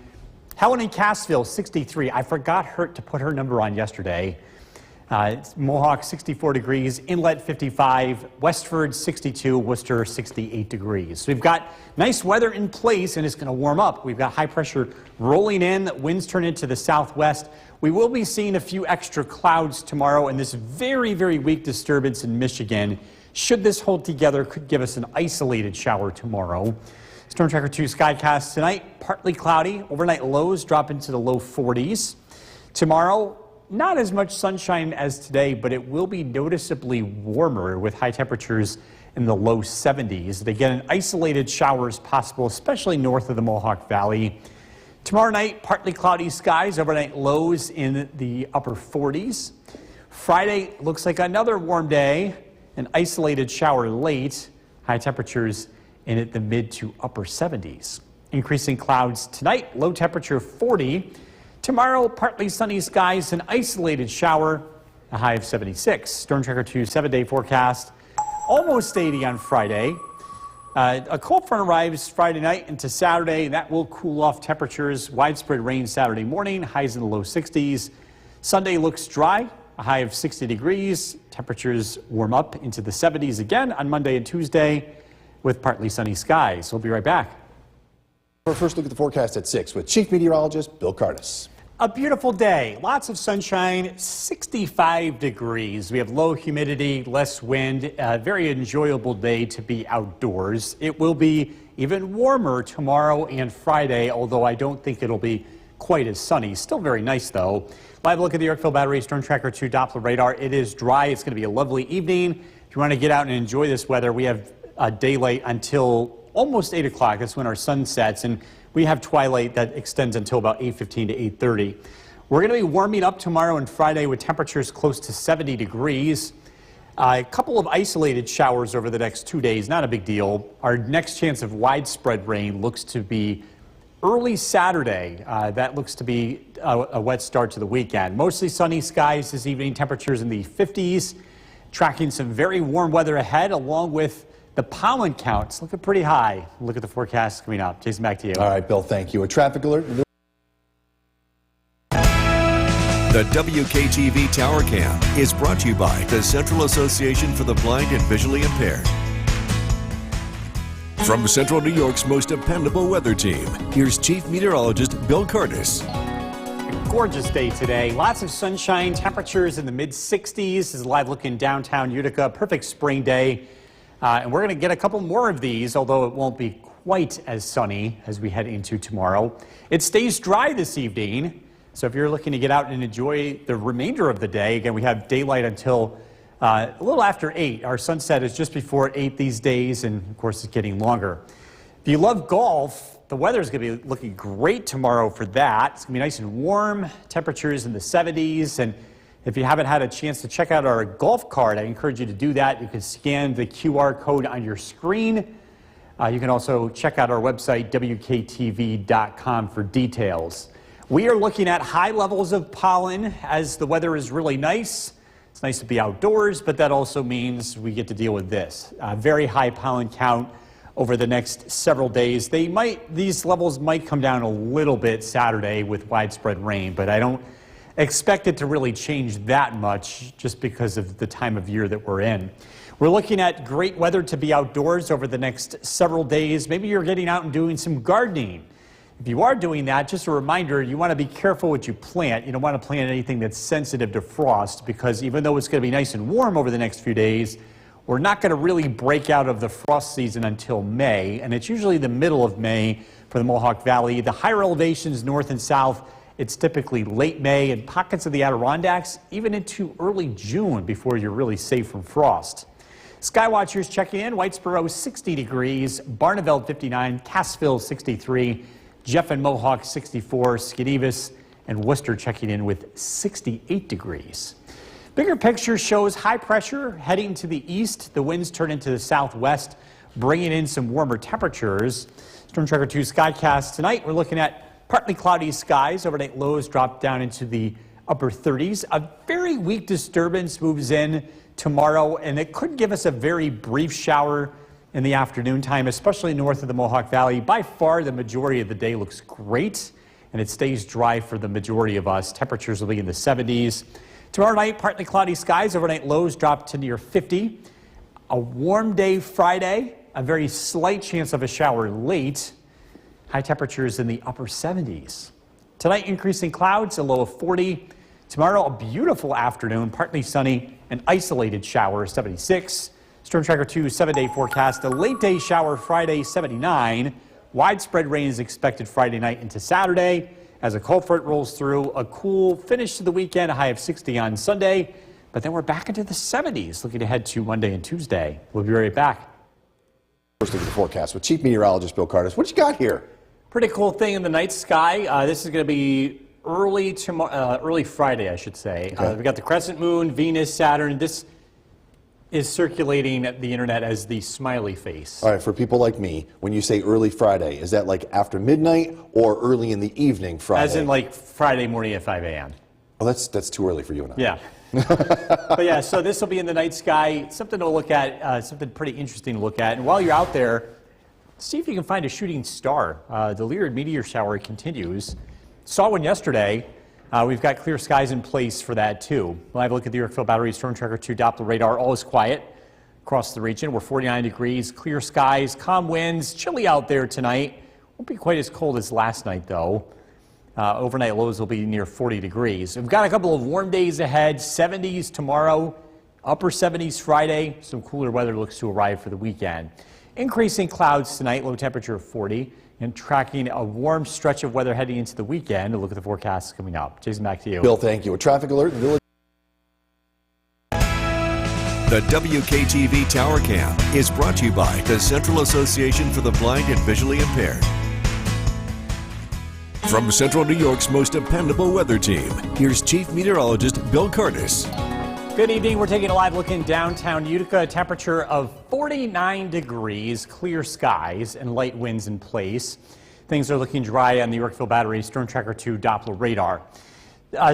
Helen and Cassville, 63. I forgot to put her number on yesterday. Mohawk, 64 degrees. Inlet, 55. Westford, 62. Worcester, 68 degrees. So we've got nice weather in place, and it's going to warm up. We've got high pressure rolling in. Winds turn into the southwest. We will be seeing a few extra clouds tomorrow, and this very, very weak disturbance in Michigan, should this hold together, could give us an isolated shower tomorrow. Storm Tracker 2 skycast tonight, partly cloudy. Overnight lows drop into the low 40s. Tomorrow, not as much sunshine as today, but it will be noticeably warmer with high temperatures in the low 70s. And again, isolated showers possible, especially north of the Mohawk Valley. Tomorrow night, partly cloudy skies, overnight lows in the upper 40s. Friday looks like another warm day, an isolated shower late, high temperatures in the mid to upper 70s. Increasing clouds tonight, low temperature 40. Tomorrow, partly sunny skies, an isolated shower, a high of 76. Storm Tracker 2 7-day forecast, almost 80 on Friday. A cold front arrives Friday night into Saturday. That will cool off temperatures. Widespread rain Saturday morning, highs in the low 60s. Sunday looks dry, a high of 60 degrees. Temperatures warm up into the 70s again on Monday and Tuesday with partly sunny skies. We'll be right back. Our first look at the forecast at 6 with Chief Meteorologist Bill Curtis. A beautiful day, lots of sunshine, 65 degrees. We have low humidity, less wind, a very enjoyable day to be outdoors. It will be even warmer tomorrow and Friday, although I don't think it'll be quite as sunny. Still very nice though. Live look at the Yorkville Battery Storm Tracker 2 Doppler radar. It is dry. It's going to be a lovely evening. If you want to get out and enjoy this weather, we have daylight until almost 8 o'clock. That's when our sun sets, and we have twilight that extends until about 8:15 to 8:30. We're going to be warming up tomorrow and Friday with temperatures close to 70 degrees. A couple of isolated showers over the next 2 days, not a big deal. Our next chance of widespread rain looks to be early Saturday. That looks to be a wet start to the weekend. Mostly sunny skies this evening, temperatures in the 50s. Tracking some very warm weather ahead, along with the pollen counts looking pretty high. Look at the forecast coming up. Jason, back to you. All right, Bill, thank you. A traffic alert. The WKTV Tower Cam is brought to you by the Central Association for the Blind and Visually Impaired. From Central New York's most dependable weather team, here's Chief Meteorologist Bill Curtis. Gorgeous day today. Lots of sunshine. Temperatures in the mid-60s. This is a live look in downtown Utica. Perfect spring day. And we're going to get a couple more of these, although it won't be quite as sunny as we head into tomorrow. It stays dry this evening. So if you're looking to get out and enjoy the remainder of the day, again, we have daylight until a little after 8. Our sunset is just before 8 these days, and of course it's getting longer. If you love golf, the weather is going to be looking great tomorrow for that. It's going to be nice and warm, temperatures in the 70s, and if you haven't had a chance to check out our golf card, I encourage you to do that. You can scan the QR code on your screen. You can also check out our website, WKTV.com, for details. We are looking at high levels of pollen as the weather is really nice. It's nice to be outdoors, but that also means we get to deal with this. Very high pollen count over the next several days. These levels might come down a little bit Saturday with widespread rain, but I don't expect it to really change that much just because of the time of year that we're in. We're looking at great weather to be outdoors over the next several days. Maybe you're getting out and doing some gardening. If you are doing that, just a reminder, you want to be careful what you plant. You don't want to plant anything that's sensitive to frost, because even though it's going to be nice and warm over the next few days, we're not going to really break out of the frost season until May, and it's usually the middle of May for the Mohawk Valley. The higher elevations north and south, It's typically late May and pockets of the Adirondacks, even into early June before you're really safe from frost. Skywatchers checking in. Whitesboro 60 degrees, Barneveld 59, Cassville 63, Jeff and Mohawk 64, Skidivas and Worcester checking in with 68 degrees. Bigger picture shows high pressure heading to the east. The winds turn into the southwest, bringing in some warmer temperatures. Storm Tracker 2 Skycast tonight, we're looking at partly cloudy skies. Overnight lows drop down into the upper 30s. A very weak disturbance moves in tomorrow, and it could give us a very brief shower in the afternoon time, especially north of the Mohawk Valley. By far, the majority of the day looks great, and it stays dry for the majority of us. Temperatures will be in the 70s. Tomorrow night, partly cloudy skies. Overnight lows drop to near 50. A warm day Friday. A very slight chance of a shower late. High temperatures in the upper 70s. Tonight, increasing clouds, a low of 40. Tomorrow, a beautiful afternoon, partly sunny, an isolated shower, 76. Storm Tracker 2 7-day forecast, a late day shower Friday, 79. Widespread rain is expected Friday night into Saturday. As a cold front rolls through, a cool finish to the weekend, a high of 60 on Sunday. But then we're back into the 70s, looking ahead to Monday and Tuesday. We'll be right back. First look at the forecast with Chief Meteorologist Bill Curtis. What you got here? Pretty cool thing in the night sky. This is going to be early Friday, I should say. Okay. We've got the crescent moon, Venus, Saturn. This is circulating at the internet as the smiley face. All right, for people like me, when you say early Friday, is that like after midnight or early in the evening Friday? As in like Friday morning at 5 a.m. Oh, that's too early for you and I. Yeah. But yeah, so this will be in the night sky. Something to look at, something pretty interesting to look at. And while you're out there, see if you can find a shooting star. The Lyrid meteor shower continues. Saw one yesterday. We've got clear skies in place for that too. We'll have a look at the Yorkville Battery Storm Tracker 2 Doppler radar. All is quiet across the region. We're 49 degrees, clear skies, calm winds, chilly out there tonight. Won't be quite as cold as last night though. Overnight lows will be near 40 degrees. We've got a couple of warm days ahead, 70s tomorrow, upper 70s Friday. Some cooler weather looks to arrive for the weekend. Increasing clouds tonight, low temperature of 40, and tracking a warm stretch of weather heading into the weekend. A look at the forecast coming up. Jason, back to you. Bill, thank you. A traffic alert in Village. The WKTV Tower Cam is brought to you by the Central Association for the Blind and Visually Impaired. From Central New York's most dependable weather team, here's Chief Meteorologist Bill Curtis. Good evening. We're taking a live look in downtown Utica. A temperature of 49 degrees, clear skies, and light winds in place. Things are looking dry on the Yorkville Battery Storm Tracker 2 Doppler radar.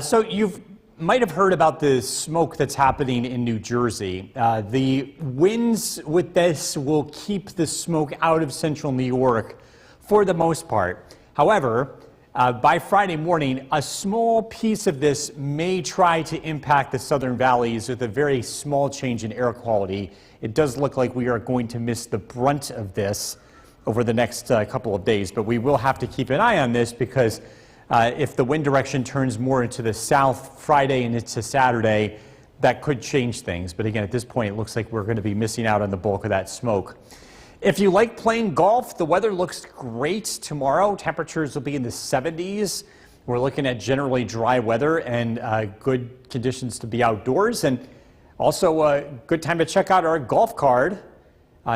So you might have heard about the smoke that's happening in New Jersey. The winds with this will keep the smoke out of central New York for the most part. However, by Friday morning, a small piece of this may try to impact the southern valleys with a very small change in air quality. It does look like we are going to miss the brunt of this over the next couple of days, but we will have to keep an eye on this because if the wind direction turns more into the south Friday and into Saturday, that could change things. But again, at this point, it looks like we're going to be missing out on the bulk of that smoke. If you like playing golf, the weather looks great tomorrow. Temperatures will be in the 70s. We're looking at generally dry weather and good conditions to be outdoors. And also a good time to check out our golf card.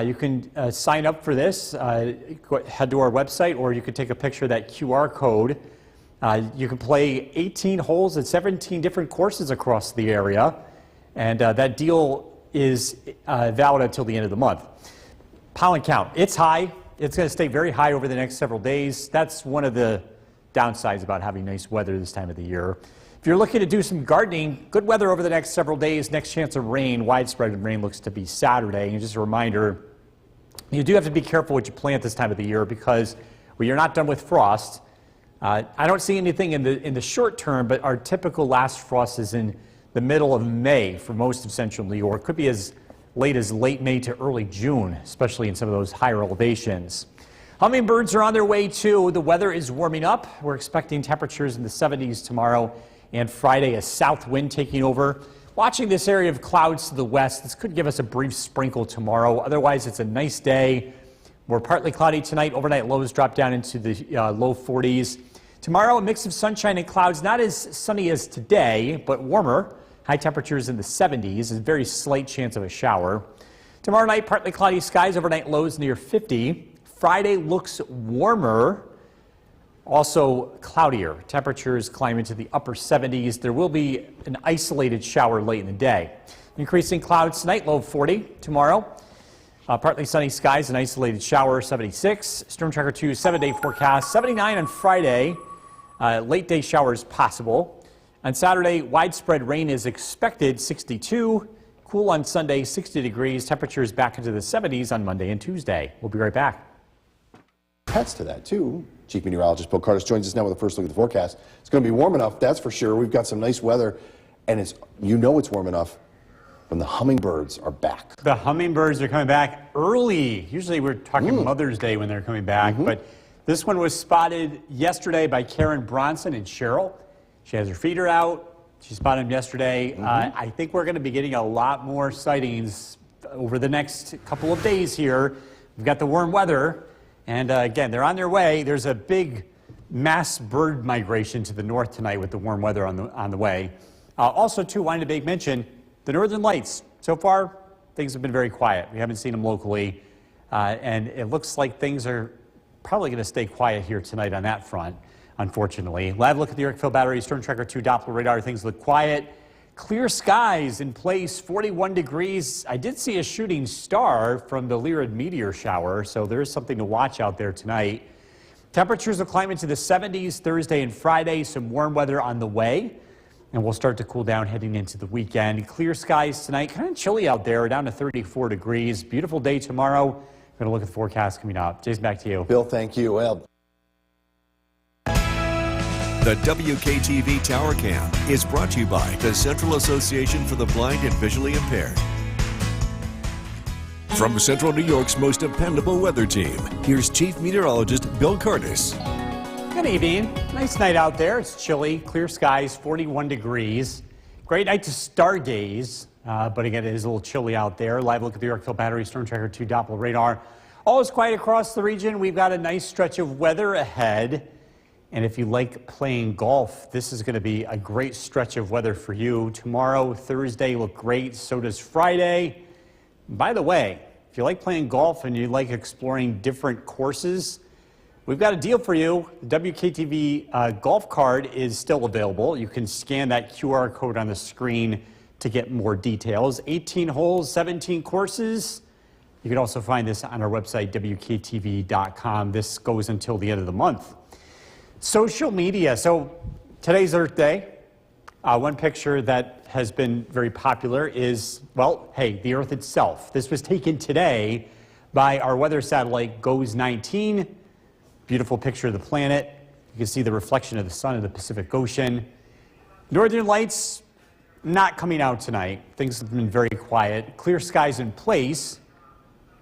You can sign up for this. Head to our website, or you can take a picture of that QR code. You can play 18 holes at 17 different courses across the area. And that deal is valid until the end of the month. Pollen count, it's high. It's going to stay very high over the next several days. That's one of the downsides about having nice weather this time of the year. If you're looking to do some gardening, good weather over the next several days. Next chance of rain, widespread rain looks to be Saturday. And just a reminder, you do have to be careful what you plant this time of the year because you're not done with frost. I don't see anything in the short term, but our typical last frost is in the middle of May for most of central New York. Could be as late as late May to early June, especially in some of those higher elevations. Hummingbirds are on their way too. The weather is warming up. We're expecting temperatures in the 70s tomorrow and Friday, a south wind taking over. Watching this area of clouds to the west, this could give us a brief sprinkle tomorrow. Otherwise, it's a nice day. We're partly cloudy tonight. Overnight lows drop down into the low 40s. Tomorrow, a mix of sunshine and clouds, not as sunny as today, but warmer. High temperatures in the 70s, a very slight chance of a shower. Tomorrow night, partly cloudy skies, overnight lows near 50. Friday looks warmer, also cloudier. Temperatures climb into the upper 70s. There will be an isolated shower late in the day. Increasing clouds tonight, low of 40. Tomorrow, partly sunny skies, an isolated shower, 76. Storm Tracker 2 7-day forecast, 79 on Friday. Late day showers possible. On Saturday, widespread rain is expected, 62. Cool on Sunday, 60 degrees. Temperatures back into the 70s on Monday and Tuesday. We'll be right back. Pets to that, too. Chief Meteorologist Bill Curtis joins us now with a first look at the forecast. It's going to be warm enough, that's for sure. We've got some nice weather, and it's warm enough when the hummingbirds are back. The hummingbirds are coming back early. Usually we're talking Mother's Day when they're coming back, but this one was spotted yesterday by Karen Bronson in Sherrill. She has her feeder out. She spotted them yesterday. I think we're going to be getting a lot more sightings over the next couple of days here. We've got the warm weather, and again, they're on their way. There's a big mass bird migration to the north tonight with the warm weather on the way. Also, too, wanted to make mention, the northern lights. So far, things have been very quiet. We haven't seen them locally, and it looks like things are probably going to stay quiet here tonight on that front, unfortunately. Live look at the Yorkville Battery Storm Tracker 2 Doppler radar. Things look quiet. Clear skies in place, 41 degrees. I did see a shooting star from the Weatherb meteor shower, so there is something to watch out there tonight. Temperatures will climb into the 70s Thursday and Friday. Some warm weather on the way, and we'll start to cool down heading into the weekend. Clear skies tonight, kind of chilly out there, down to 34 degrees. Beautiful day tomorrow. Going to look at the forecast coming up. Jason, back to you. Bill, thank you. Well, The WKTV Tower Cam is brought to you by the Central Association for the Blind and Visually Impaired. From Central New York's most dependable weather team, here's Chief Meteorologist Bill Curtis. Good evening. Nice night out there. It's chilly, clear skies, 41 degrees. Great night to stargaze, but again, it is a little chilly out there. Live look at the Yorkville Battery Storm Tracker 2 Doppler radar. All is quiet across the region. We've got a nice stretch of weather ahead. And if you like playing golf, this is going to be a great stretch of weather for you. Tomorrow, Thursday, look great. So does Friday. By the way, if you like playing golf and you like exploring different courses, we've got a deal for you. The WKTV golf card is still available. You can scan that QR code on the screen to get more details. 18 holes, 17 courses. You can also find this on our website, WKTV.com. This goes until the end of the month. Social media. So today's Earth Day. One picture that has been very popular is, well, hey, the Earth itself. This was taken today by our weather satellite, GOES-19. Beautiful picture of the planet. You can see the reflection of the sun in the Pacific Ocean. Northern lights not coming out tonight. Things have been very quiet. Clear skies in place,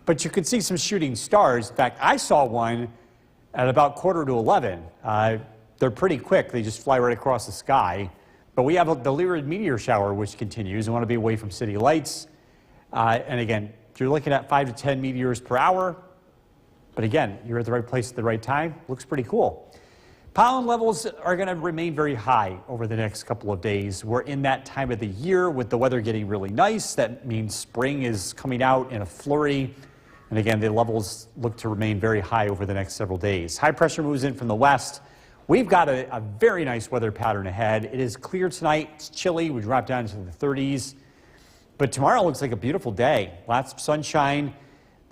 but you can see some shooting stars. In fact, I saw one at about 10:45. They're pretty quick. They just fly right across the sky. But we have the Weatherb meteor shower, which continues. We want to be away from city lights. And again, if you're looking at 5 to 10 meteors per hour, but again, you're at the right place at the right time. Looks pretty cool. Pollen levels are going to remain very high over the next couple of days. We're in that time of the year with the weather getting really nice. That means spring is coming out in a flurry. And again, the levels look to remain very high over the next several days. High pressure moves in from the west. We've got a very nice weather pattern ahead. It is clear tonight. It's chilly. We drop down into the 30s. But tomorrow looks like a beautiful day. Lots of sunshine.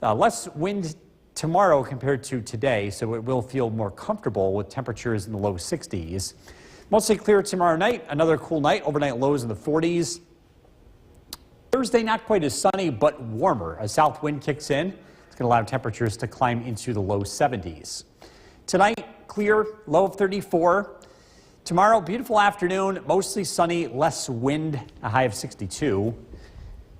Less wind tomorrow compared to today, so it will feel more comfortable with temperatures in the low 60s. Mostly clear tomorrow night. Another cool night. Overnight lows in the 40s. Thursday, not quite as sunny, but warmer. A south wind kicks in. It's going to allow temperatures to climb into the low 70s. Tonight, clear, low of 34. Tomorrow, beautiful afternoon, mostly sunny, less wind, a high of 62.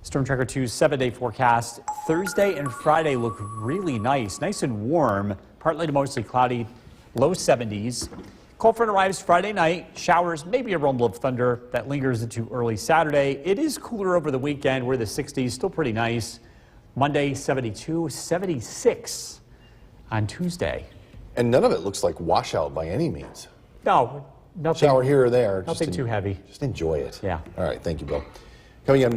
Storm Tracker 2's 7-day forecast. Thursday and Friday look really nice and warm, partly to mostly cloudy, low 70s. Cold front arrives Friday night. Showers, maybe a rumble of thunder that lingers into early Saturday. It is cooler over the weekend. We're in the 60s, still pretty nice. Monday, 72, 76 on Tuesday. and none of it looks like washout by any means. No, nothing. Shower here or there. Nothing too heavy. Just enjoy it. Yeah. All right. Thank you, Bill. Coming up next.